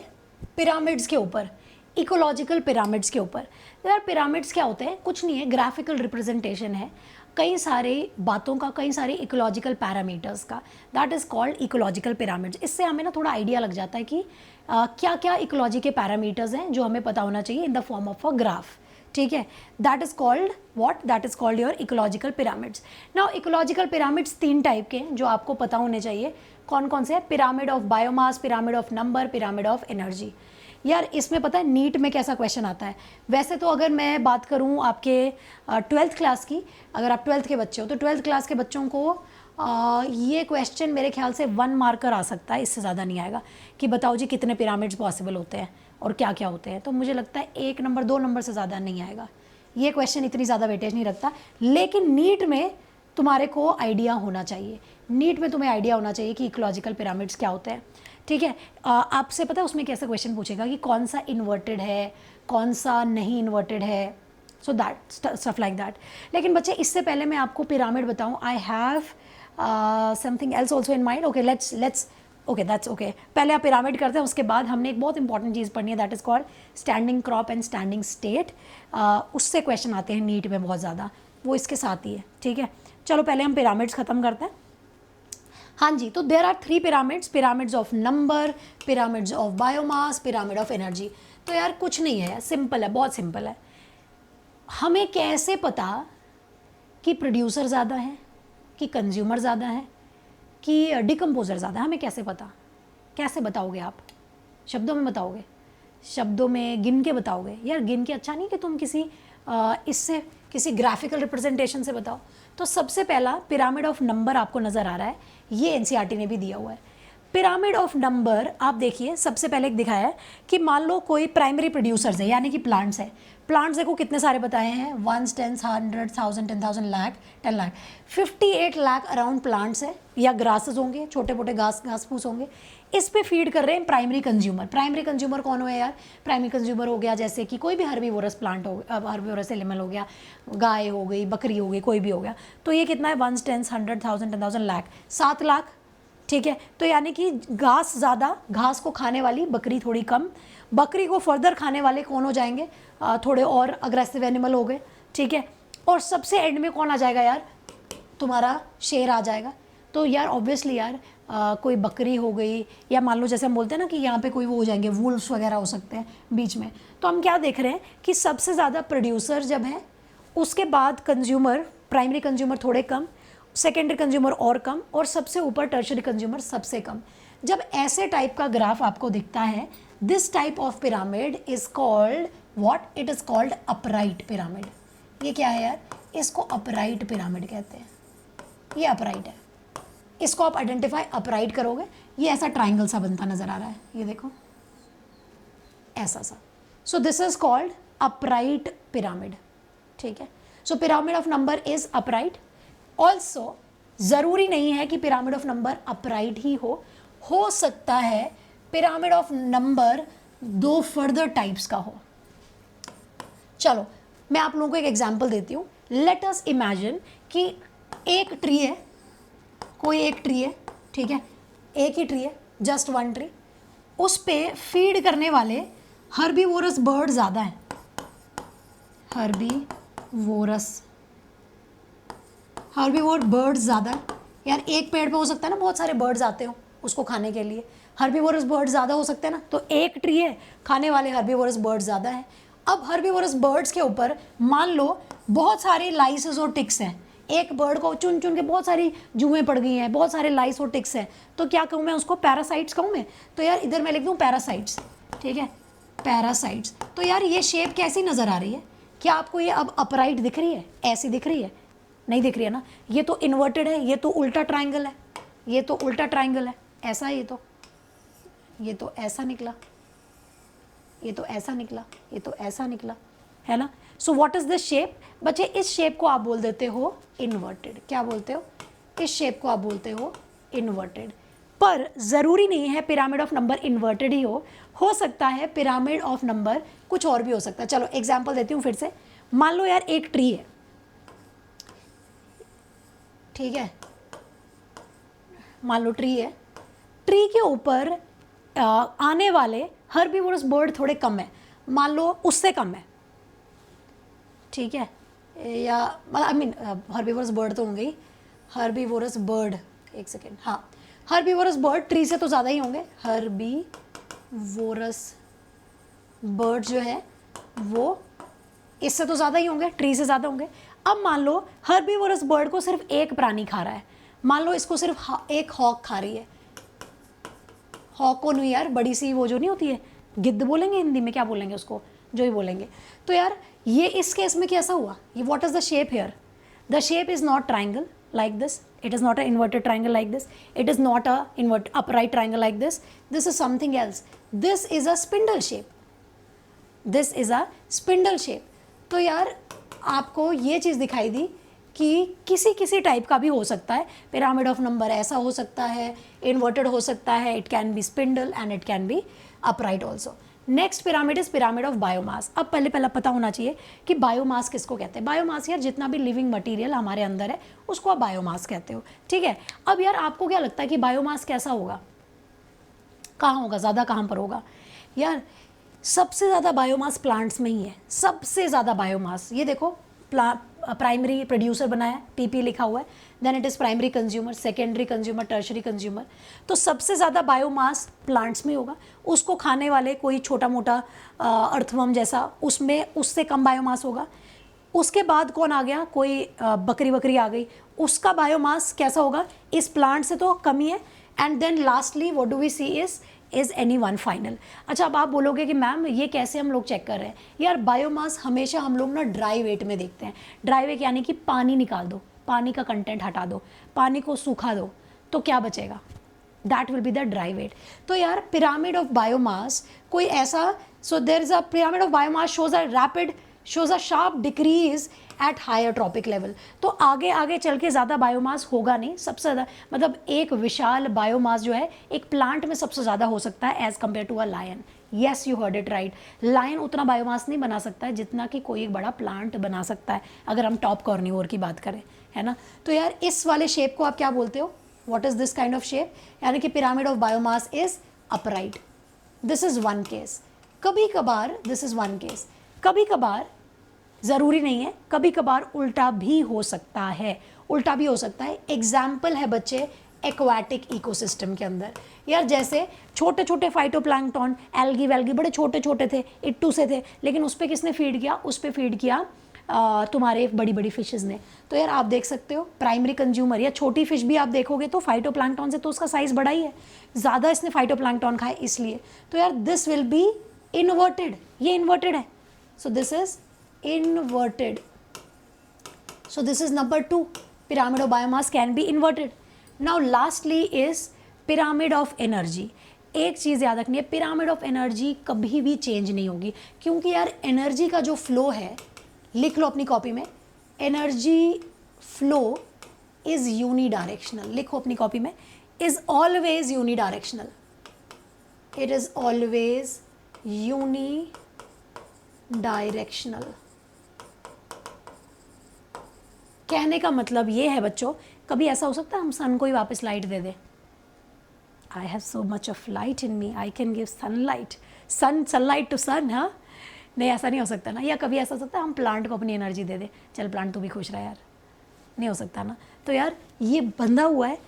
पिरामिड्स के ऊपर, इकोलॉजिकल पिरामिड्स के ऊपर। तो यार पिरामिड्स क्या होते हैं? कुछ नहीं है, ग्राफिकल रिप्रेजेंटेशन है कई सारे बातों का, कई सारे इकोलॉजिकल पैरामीटर्स का, that is called ecological pyramids. इससे हमें ना थोड़ा आइडिया लग जाता है कि क्या क्या इकोलॉजी के पैरामीटर्स हैं जो हमें पता होना चाहिए in the form of a graph. ठीक है, that is called what? That is called your ecological pyramids. Now ecological pyramids 3 type के हैं जो आपको पता होने चाहिए। कौन कौन से हैं? Pyramid of biomass, pyramid of number, pyramid of energy. यार इसमें पता है नीट में कैसा क्वेश्चन आता है? वैसे तो अगर मैं बात करूं आपके 12th क्लास की, अगर आप 12th के बच्चे हो तो 12th क्लास के बच्चों को ये क्वेश्चन मेरे ख्याल से 1 मार्कर आ सकता है, इससे ज़्यादा नहीं आएगा कि बताओ जी कितने पिरामिड्स पॉसिबल होते हैं और क्या क्या होते हैं। तो मुझे लगता है 1 नंबर 2 नंबर से ज़्यादा नहीं आएगा, ये क्वेश्चन इतनी ज़्यादा वेटेज नहीं रखता। लेकिन नीट में तुम्हारे को आइडिया होना चाहिए, नीट में तुम्हें आइडिया होना चाहिए कि इकोलॉजिकल पिरामिड्स क्या होते हैं। ठीक है, आपसे पता है उसमें कैसा क्वेश्चन पूछेगा कि कौन सा इन्वर्टेड है, कौन सा नहीं इन्वर्टेड है, so that stuff like that. लेकिन बच्चे इससे पहले मैं आपको पिरामिड बताऊं, I have something else also in mind. Okay let's okay that's okay, पहले आप पिरामिड करते हैं, उसके बाद हमने एक बहुत इंपॉर्टेंट चीज़ पढ़नी है, that is called standing crop and standing state. उससे क्वेश्चन आते हैं नीट में बहुत ज़्यादा, वो इसके साथ ही है। ठीक है, चलो पहले हम पिरामिड्स ख़त्म करते हैं। हाँ जी, तो there are 3 pyramids, pyramids of number, pyramids of biomass, pyramid of energy. तो यार कुछ नहीं है, सिंपल है, बहुत सिंपल है। हमें कैसे पता कि प्रोड्यूसर ज़्यादा है, कि कंज्यूमर ज़्यादा है, कि डिकम्पोजर ज़्यादा है? हमें कैसे पता? कैसे बताओगे आप? शब्दों में बताओगे? शब्दों में गिन के बताओगे? यार गिन के अच्छा नहीं कि तुम किसी इससे किसी ग्राफिकल रिप्रेजेंटेशन से बताओ। तो सबसे पहला पिरामिड ऑफ नंबर आपको नज़र आ रहा है, ये एनसीईआरटी ने भी दिया हुआ है। पिरामिड ऑफ नंबर आप देखिए, सबसे पहले एक दिखाया है कि मान लो कोई प्राइमरी प्रोड्यूसर्स है, यानी कि प्लांट्स है। प्लांट्स देखो कितने सारे बताए हैं, 1, 10, 100, 1000, 10,000, लाख, 10 लाख, 58 लाख अराउंड प्लांट्स है, या ग्रासेस होंगे, छोटे मोटे घास फूस होंगे। इस पे फीड कर रहे हैं प्राइमरी कंज्यूमर। प्राइमरी कंज्यूमर कौन हो यार? प्राइमरी कंज्यूमर हो गया जैसे कि कोई भी हर्बीवोरस प्लांट हो, हर्बीवोरस एनिमल हो गया, गाय हो गई, बकरी हो गई, कोई भी हो गया। तो ये कितना है? 1, 10, 100, 1000, 10,000, लाख, 7 लाख। ठीक है, तो यानी कि घास ज़्यादा, घास को खाने वाली बकरी थोड़ी कम, बकरी को फर्दर खाने वाले कौन हो जाएंगे? थोड़े और अग्रेसिव एनिमल हो गए। ठीक है, और सबसे एंड में कौन आ जाएगा यार? तुम्हारा शेर आ जाएगा। तो यार ऑब्वियसली यार कोई बकरी हो गई, या मान लो जैसे हम बोलते हैं ना कि यहाँ पे कोई वो हो जाएंगे, वुल्फ्स वगैरह हो सकते हैं बीच में। तो हम क्या देख रहे हैं कि सबसे ज़्यादा प्रोड्यूसर जब हैं, उसके बाद कंज्यूमर, प्राइमरी कंज्यूमर थोड़े कम, सेकेंडरी कंज्यूमर और कम, और सबसे ऊपर टर्शरी कंज्यूमर सबसे कम। जब ऐसे टाइप का ग्राफ आपको दिखता है, this type of pyramid is called what? It is called upright pyramid. ये क्या है यार? इसको अपराइट पिरामिड कहते हैं। ये अपराइट है, इसको आप आइडेंटिफाई अपराइट करोगे, ये ऐसा ट्राइंगल सा बनता नजर आ रहा है, ये देखो ऐसा सा। So this is called upright pyramid. ठीक है, so pyramid of number is upright. Also ज़रूरी नहीं है कि पिरामिड ऑफ नंबर अपराइट ही हो सकता है pyramid of number 2 further types का हो। चलो मैं आप लोगों को एक एग्जांपल देती हूँ। लेट अस इमेजिन कि एक ट्री है, कोई एक ट्री है, ठीक है, एक ही ट्री है, जस्ट 1 ट्री, उस पे फीड करने वाले हर्बीवोरस बर्ड ज़्यादा हैं। हर्बीवोर बर्ड्स ज़्यादा है। यार एक पेड़ पे हो सकता है ना बहुत सारे बर्ड्स आते हो उसको खाने के लिए, हर्बीवोरस बर्ड्स ज़्यादा हो सकते हैं ना। तो एक ट्री है, खाने वाले हर्बीवोरस बर्ड्स ज़्यादा है। अब हर्बीवोरस बर्ड्स के ऊपर मान लो बहुत सारे लाइसेस और टिक्स हैं, एक बर्ड को चुन चुन के बहुत सारी जुएँ पड़ गई हैं, बहुत सारे लाइस और टिक्स हैं, तो क्या कहूँ मैं उसको? पैरासाइट्स कहूँ मैं। तो यार इधर मैं लिख दूँ पैरासाइट्स। ठीक है, पैरासाइट्स। तो यार ये शेप कैसी नज़र आ रही है? क्या आपको ये अब अपराइट दिख रही है? ऐसी दिख रही है? नहीं दिख रही है ना। ये तो इन्वर्टेड है, ये तो उल्टा ट्राइंगल है, ये तो उल्टा ट्राइंगल है, ऐसा है, ये तो ऐसा निकला, ये तो ऐसा निकला, ये तो ऐसा निकला, है ना। So what is this shape? बच्चे इस शेप को आप बोल देते हो इन्वर्टेड। क्या बोलते हो? इस शेप को आप बोलते हो इन्वर्टेड। पर ज़रूरी नहीं है पिरामिड ऑफ नंबर इन्वर्टेड ही हो सकता है पिरामिड ऑफ नंबर कुछ और भी हो सकता है। चलो एग्जाम्पल देती हूँ फिर से। मान लो यार एक ट्री है, ठीक है, मान लो ट्री है, ट्री के ऊपर आने वाले हर्बीवोरस बर्ड थोड़े कम है, मान लो उससे कम है, ठीक है, या आई मीन हर्बीवोरस बर्ड तो होंगे ही, हर्बीवोरस बर्ड, एक सेकेंड, हाँ, हर्बीवोरस बर्ड ट्री से तो ज़्यादा ही होंगे, हर्बीवोरस बर्ड जो है वो इससे तो ज़्यादा ही होंगे, ट्री से ज़्यादा होंगे। अब मान लो हर्बीवोरस बर्ड को सिर्फ एक प्राणी खा रहा है, मान लो इसको सिर्फ एक हॉक खा रही है, हॉक को नहीं यार, बड़ी सी वो जो नहीं होती है, गिद्ध बोलेंगे हिंदी में, क्या बोलेंगे उसको, जो ही बोलेंगे। तो यार ये इस केस में कैसा हुआ, ये what is the shape here, the shape is not triangle like this, it is not an inverted triangle like this, it is not a upright triangle like this is something else, this is a spindle shape, this is a spindle shape। तो यार आपको ये चीज़ दिखाई दी कि किसी किसी type का भी हो सकता है, पिरामिड ऑफ नंबर ऐसा हो सकता है, इन्वर्टेड हो सकता है, it can be spindle and it can be upright also. Next pyramid is pyramid of biomass. अब पहले पता होना चाहिए कि बायोमास किसको कहते हैं। बायोमास यार जितना भी लिविंग मटेरियल हमारे अंदर है उसको आप बायोमास कहते हो, ठीक है। अब यार आपको क्या लगता है कि बायोमास कैसा होगा, कहाँ होगा, ज़्यादा कहाँ पर होगा? यार सबसे ज़्यादा बायोमास प्लांट्स में ही है, सबसे ज़्यादा बायोमास। ये देखो प्राइमरी प्रोड्यूसर बना है, पीपी लिखा हुआ है, then it is primary consumer, secondary consumer, tertiary consumer. तो सबसे ज़्यादा बायोमास प्लांट्स में होगा, उसको खाने वाले कोई छोटा मोटा अर्थवर्म जैसा, उसमें उससे कम बायोमास होगा। उसके बाद कौन आ गया, कोई बकरी वकरी आ गई, उसका बायोमास कैसा होगा, इस प्लांट से तो कम ही है। And then lastly what do we see is any one final. अच्छा अब आप बोलोगे कि मैम ये कैसे हम लोग चेक कर रहे हैं? यार बायोमास हमेशा हम लोग ना ड्राई वेट में देखते हैं। ड्राई वेट यानी कि पानी निकाल दो, पानी का कंटेंट हटा दो, पानी को सूखा दो, तो क्या बचेगा? That will be the dry weight. तो यार पिरामिड ऑफ बायोमास कोई ऐसा, so there is a pyramid of biomass shows a sharp decrease at higher trophic level. तो आगे आगे चल के ज़्यादा बायोमास होगा नहीं, सबसे ज़्यादा मतलब एक विशाल बायोमास जो है एक प्लांट में सबसे ज़्यादा हो सकता है as compare to a lion. Yes you heard it right, lion उतना बायोमास नहीं बना सकता है जितना कि कोई एक बड़ा प्लांट बना सकता है, अगर हम टॉप कॉर्निवोर की बात करें, है ना। तो यार इस वाले शेप को आप क्या बोलते हो, what is this kind of shape? यानी कि pyramid of biomass is upright. This is one case. कभी कभार दिस इज़ वन केस, कभी कभार ज़रूरी नहीं है, कभी कभार उल्टा भी हो सकता है, उल्टा भी हो सकता है। एग्जाम्पल है बच्चे एक्वाटिक इकोसिस्टम के अंदर। यार जैसे छोटे छोटे फाइटोप्लैंक्टन, एल्गी वेल्गी बड़े छोटे छोटे थे, इट्टू से थे, लेकिन उस पर किसने फीड किया? उस पर फीड किया तुम्हारे बड़ी बड़ी फिशेस ने। तो यार आप देख सकते हो प्राइमरी कंज्यूमर, या छोटी फिश भी आप देखोगे तो फाइटोप्लैंक्टन से तो उसका साइज़ बड़ा ही है, ज़्यादा इसने फाइटोप्लैंक्टन खाए इसलिए। तो यार दिस विल बी इन्वर्टेड, ये इन्वर्टेड है, so this is inverted. So this is number 2, pyramid of biomass can be inverted. Now lastly is pyramid of energy. एक चीज़ याद रखनी है, पिरामिड ऑफ एनर्जी कभी भी चेंज नहीं होगी, क्योंकि यार एनर्जी का जो फ्लो है, लिख लो अपनी कॉपी में, एनर्जी फ्लो इज यूनिडायरेक्शनल। लिखो अपनी कॉपी में, is always unidirectional, it is always unidirectional. कहने का मतलब ये है बच्चों, कभी ऐसा हो सकता है हम सन को ही वापस लाइट दे दें? I have so much of light in me, I can give sunlight, sunlight to sun. हाँ नहीं, ऐसा नहीं हो सकता ना। या कभी ऐसा हो सकता है हम प्लांट को अपनी एनर्जी दे दें, चल प्लांट तू भी खुश रहा यार, नहीं हो सकता ना। तो यार ये बंधा हुआ है,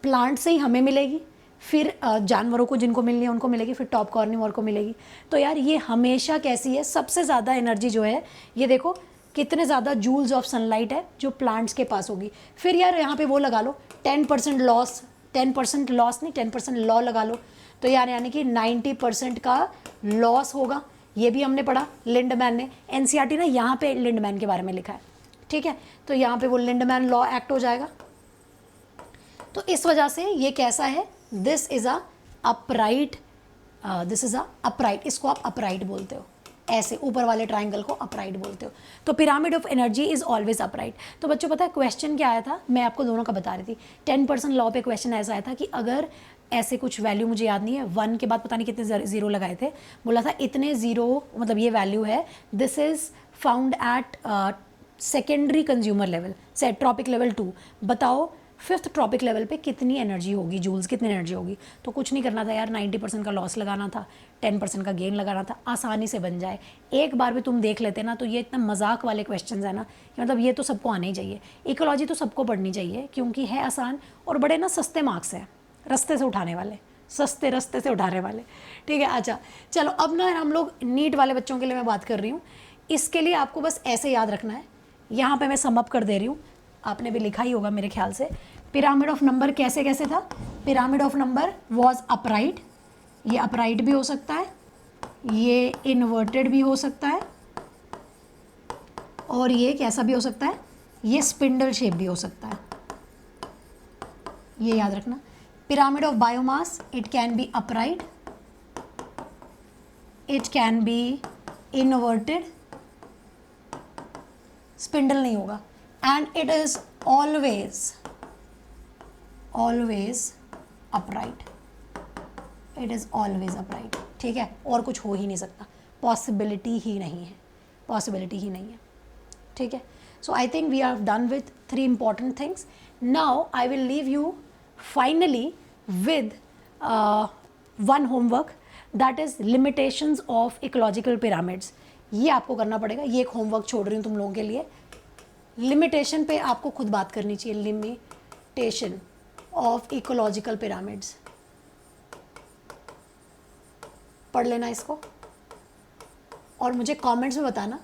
प्लांट से ही हमें मिलेगी, फिर जानवरों को जिनको मिलनी है उनको मिलेगी, फिर टॉप कॉर्निवोर को मिलेगी। तो यार ये हमेशा कैसी है, सबसे ज़्यादा एनर्जी जो है, ये देखो कितने ज़्यादा जूल्स ऑफ सनलाइट है जो प्लांट्स के पास होगी। फिर यार यहाँ पे वो लगा लो 10% लॉस, 10% लॉस नहीं 10% लॉ लगा लो, तो यार यानी कि 90% का लॉस होगा। ये भी हमने पढ़ा लिंडमैन ने, एनसीईआरटी ने यहाँ पे लिंडमैन के बारे में लिखा है, ठीक है। तो यहाँ पे वो लिंडमैन लॉ एक्ट हो जाएगा। तो इस वजह से ये कैसा है, this is a upright, this is a upright, इसको आप अपराइट बोलते हो, ऐसे ऊपर वाले ट्राइंगल को अपराइट बोलते हो। तो pyramid of energy is always upright. तो बच्चों पता है क्वेश्चन क्या आया था, मैं आपको दोनों का बता रही थी। 10% लॉ पे क्वेश्चन ऐसा आया था कि अगर ऐसे कुछ वैल्यू, मुझे याद नहीं है, 1 के बाद पता नहीं कितने ज़ीरो लगाए थे, बोला था इतने ज़ीरो मतलब ये वैल्यू है, this is found at secondary consumer level से ट्रॉपिक लेवल 2। बताओ फिफ्थ ट्रॉपिक लेवल पे कितनी एनर्जी होगी, जूल्स कितनी एनर्जी होगी। तो कुछ नहीं करना था यार, 90% का लॉस लगाना था, 10% का गेन लगाना था, आसानी से बन जाए। एक बार भी तुम देख लेते ना तो ये इतना मजाक वाले क्वेश्चन है ना कि मतलब ये तो सबको आने ही चाहिए। इकोलॉजी तो सबको पढ़नी चाहिए क्योंकि है आसान और बड़े ना सस्ते मार्क्स हैं, रास्ते से उठाने वाले, सस्ते रास्ते से उठाने वाले। ठीक है, अच्छा चलो अब ना हम लोग नीट वाले बच्चों के लिए मैं बात कर रही हूँ। इसके लिए आपको बस ऐसे याद रखना है, यहाँ पे मैं समअप कर दे रही हूँ, आपने भी लिखा ही होगा मेरे ख्याल से। पिरामिड ऑफ नंबर कैसे कैसे था? Pyramid of number was upright, ये अपराइट भी हो सकता है, ये इन्वर्टेड भी हो सकता है, और ये कैसा भी हो सकता है, ये स्पिंडल शेप भी हो सकता है। ये याद रखना। Pyramid of biomass, it can be upright, it can be inverted, spindle नहीं होगा, and it is always upright, it is always upright. ठीक है, और कुछ हो ही नहीं सकता, पॉसिबिलिटी ही नहीं है, पॉसिबिलिटी ही नहीं है। ठीक है, so I think we are done with 3 important things. Now I will leave you finally with one homework, that is limitations of ecological pyramids. ये आपको करना पड़ेगा, ये एक होमवर्क छोड़ रही हूँ तुम लोगों के लिए। लिमिटेशन पे आपको खुद बात करनी चाहिए, लिमिटेशन ऑफ इकोलॉजिकल पिरामिड्स। पढ़ लेना इसको और मुझे कमेंट्स में बताना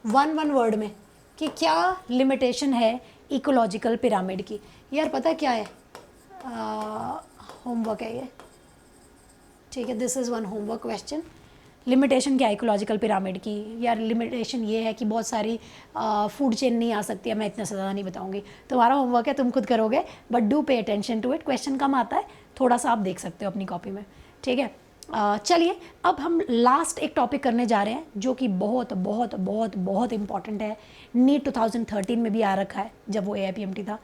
वन वर्ड में कि क्या लिमिटेशन है इकोलॉजिकल पिरामिड की। यार पता क्या है, होमवर्क है ये। ठीक है, this is one homework question. Limitation क्या है इकोलॉजिकल पिरामिड की? यार लिमिटेशन ये है कि बहुत सारी फूड चेन नहीं आ सकती है, मैं इतना से ज़्यादा नहीं बताऊंगी, तुम्हारा होमवर्क है, तुम खुद करोगे, but do pay attention to it. Question कम आता है, थोड़ा सा आप देख सकते हो अपनी कॉपी में। ठीक है, चलिए अब हम लास्ट एक टॉपिक करने जा रहे हैं जो कि बहुत बहुत बहुत बहुत इंपॉर्टेंट है। नीट 2013 में भी आ रखा है जब वो AIPMT था,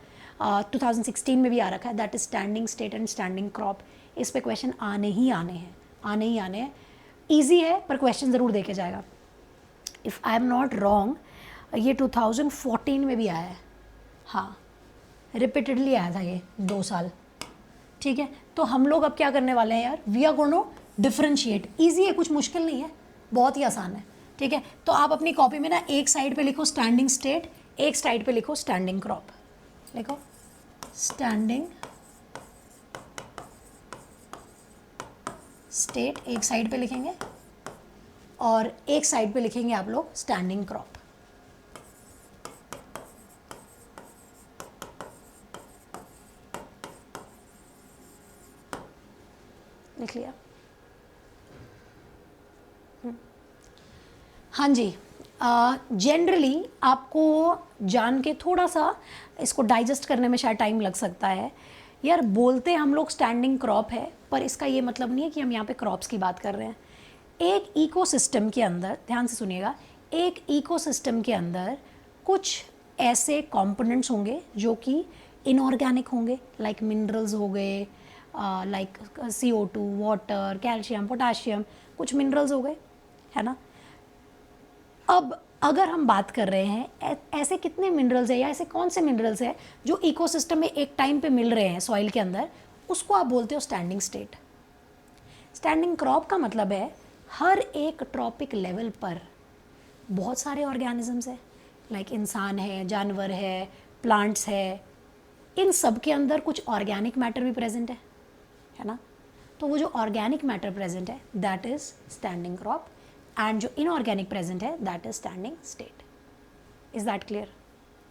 2016 में भी आ रखा है, that is standing state and standing crop. इस पे क्वेश्चन आने ही आने हैं, आने ही आने हैं। ईजी है पर क्वेश्चन ज़रूर देखे जाएगा। If I am not wrong ये 2014 में भी आया है, हाँ रिपीटेडली आया था ये 2 साल। ठीक है, तो हम लोग अब क्या करने वाले हैं यार, we are going to differentiate. Easy है, कुछ मुश्किल नहीं है, बहुत ही आसान है। ठीक है, तो आप अपनी कॉपी में ना एक साइड पे लिखो स्टैंडिंग स्टेट, एक साइड पे लिखो स्टैंडिंग क्रॉप। लिखो स्टैंडिंग स्टेट एक साइड पे लिखेंगे और एक साइड पे लिखेंगे आप लोग स्टैंडिंग क्रॉप। लिख लिया? हाँ जी, जनरली आपको जान के थोड़ा सा इसको डाइजेस्ट करने में शायद टाइम लग सकता है। यार बोलते हम लोग स्टैंडिंग क्रॉप है, पर इसका ये मतलब नहीं है कि हम यहाँ पे क्रॉप्स की बात कर रहे हैं। एक इकोसिस्टम के अंदर, ध्यान से सुनिएगा, एक इकोसिस्टम के अंदर कुछ ऐसे कंपोनेंट्स होंगे जो कि इनऑर्गेनिक होंगे, लाइक मिनरल्स हो गए, like CO2, water, calcium, potassium, कुछ मिनरल्स हो गए, है ना। अब अगर हम बात कर रहे हैं ऐसे कितने मिनरल्स है या ऐसे कौन से मिनरल्स है जो इकोसिस्टम में एक टाइम पे मिल रहे हैं सॉइल के अंदर, उसको आप बोलते हो स्टैंडिंग स्टेट। स्टैंडिंग क्रॉप का मतलब है हर एक ट्रॉपिक लेवल पर बहुत सारे ऑर्गेनिजम्स है, लाइक इंसान है, जानवर है, प्लांट्स है, इन सब के अंदर कुछ ऑर्गेनिक मैटर भी प्रेजेंट है ना। तो वो जो ऑर्गेनिक मैटर प्रेजेंट है that is standing crop, and जो इनऑर्गेनिक प्रेजेंट है that is standing state. Is that clear?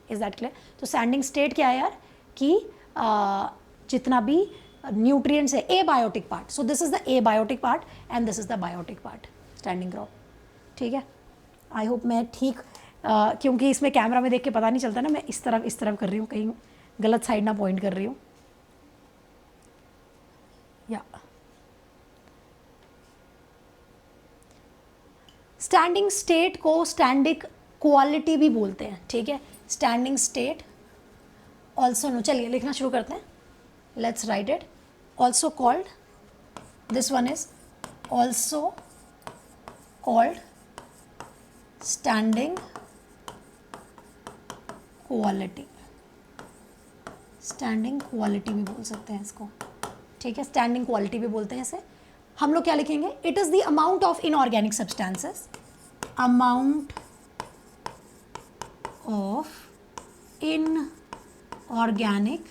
Is that clear? तो स्टैंडिंग स्टेट क्या है यार कि जितना भी न्यूट्रिएंट्स है, abiotic part, so this is the abiotic part and this is the biotic part, standing crop. ठीक है, आई होप मैं ठीक, क्योंकि इसमें कैमरा में देख के पता नहीं चलता ना, मैं इस तरफ कर रही हूँ, कहीं गलत साइड ना पॉइंट कर रही हूँ। या स्टैंडिंग स्टेट को स्टैंडिक क्वालिटी भी बोलते हैं। ठीक है, स्टैंडिंग स्टेट ऑल्सो नो, चलिए लिखना शुरू करते हैं, let's right it. Also called, this one is also called standing quality. Standing quality भी बोल सकते हैं इसको, ठीक है, स्टैंडिंग क्वालिटी भी बोलते हैं इसे। हम लोग क्या लिखेंगे, it is the amount of inorganic substances, amount of inorganic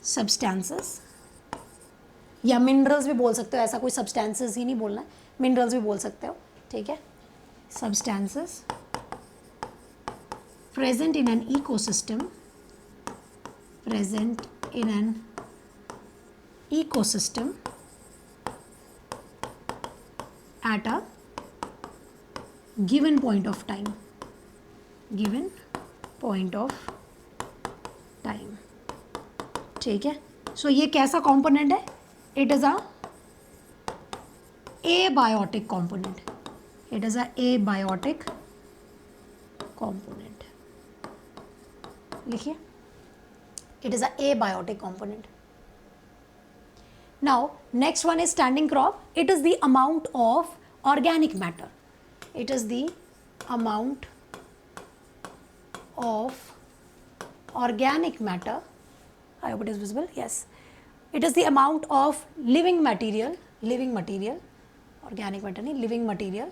substances, या मिनरल्स भी बोल सकते हो, ऐसा कोई सब्सटेंसेस ही नहीं बोलना है, मिनरल्स भी बोल सकते हो, ठीक है, substances present in an ecosystem, present in an ecosystem at a given point of time, given point of time, ठीक है। सो ये कैसा कंपोनेंट है, it is a abiotic component, it is a abiotic component, लिखिए, it is a abiotic component. Now next one is standing crop. It is the amount of organic matter, it is the amount of organic matter, I hope it is visible, yes, it is the amount of living material, organic matter नहीं, living material,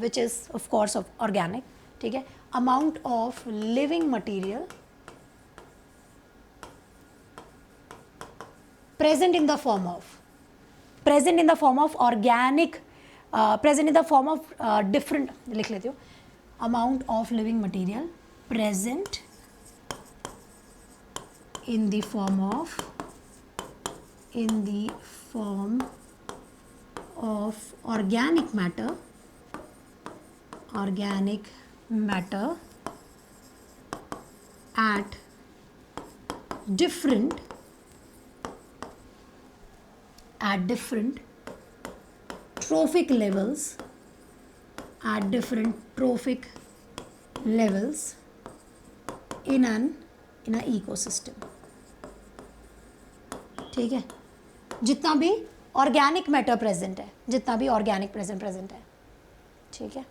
which is of course of organic, ठीक है, amount of living material present in the form of organic, present in the form of different, लिख लेती हूँ, amount of living material present in the form of organic matter at different trophic levels, in an ecosystem, ठीक है, जितना भी organic matter present है, जितना भी ऑर्गेनिक प्रेजेंट है, ठीक है।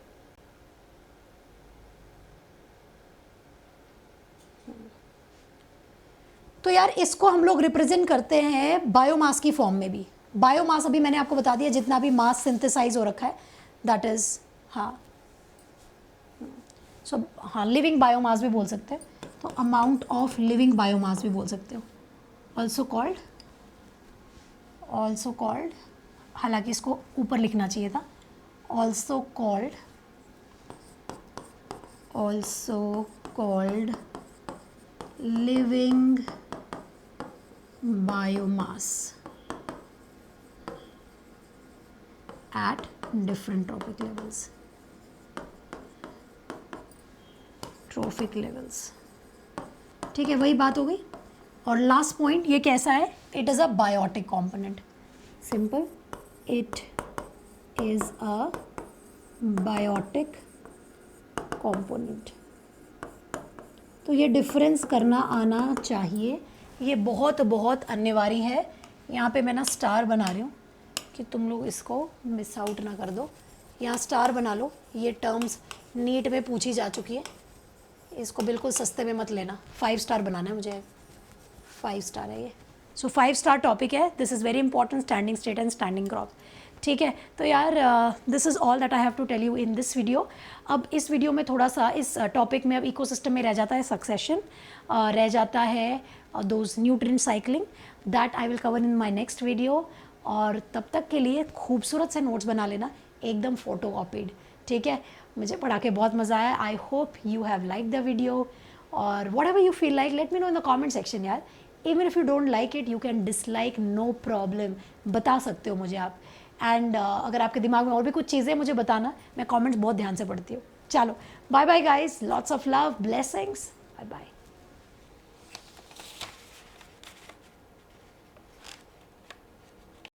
तो यार इसको हम लोग रिप्रेजेंट करते हैं बायोमास की फॉर्म में भी। बायोमास अभी मैंने आपको बता दिया, जितना भी मास सिंथेसाइज हो रखा है दैट इज, हाँ सो हाँ, लिविंग बायोमास भी बोल सकते हैं, तो अमाउंट ऑफ लिविंग बायोमास भी बोल सकते हो, ऑल्सो कॉल्ड, हालांकि इसको ऊपर लिखना चाहिए था, also called living biomass at different trophic levels, ठीक है, वही बात हो गई। और लास्ट पॉइंट, ये कैसा है, it is a biotic component, simple, it is a biotic component. तो ये डिफरेंस करना आना चाहिए, ये बहुत बहुत अनिवार्य है। यहाँ पे मैं ना स्टार बना रही हूँ कि तुम लोग इसको मिस आउट ना कर दो, यहाँ स्टार बना लो, ये टर्म्स नीट में पूछी जा चुकी है, इसको बिल्कुल सस्ते में मत लेना। 5 स्टार बनाना है मुझे, 5 स्टार है ये, सो 5 स्टार टॉपिक है, this is very important, standing state and standing crop, ठीक है। तो यार this is all that I have to tell you in this video. अब इस वीडियो में थोड़ा सा इस टॉपिक में अब इकोसिस्टम में रह जाता है सक्सेशन, रह जाता है those nutrient cycling, that I will cover in my next video. और तब तक के लिए खूबसूरत से नोट्स बना लेना, एकदम फोटो कॉपीड, ठीक है। मुझे पढ़ा के बहुत मज़ा आया, I hope you have like the video, और whatever you feel like let me know in the comment section यार। Even if you don't like it you can dislike, no problem, बता सकते हो मुझे आप। एंड अगर आपके दिमाग में और भी कुछ चीज़ें मुझे बताना, मैं कमेंट्स बहुत ध्यान से पढ़ती हूँ। चलो bye bye guys, lots of love, blessings, bye bye.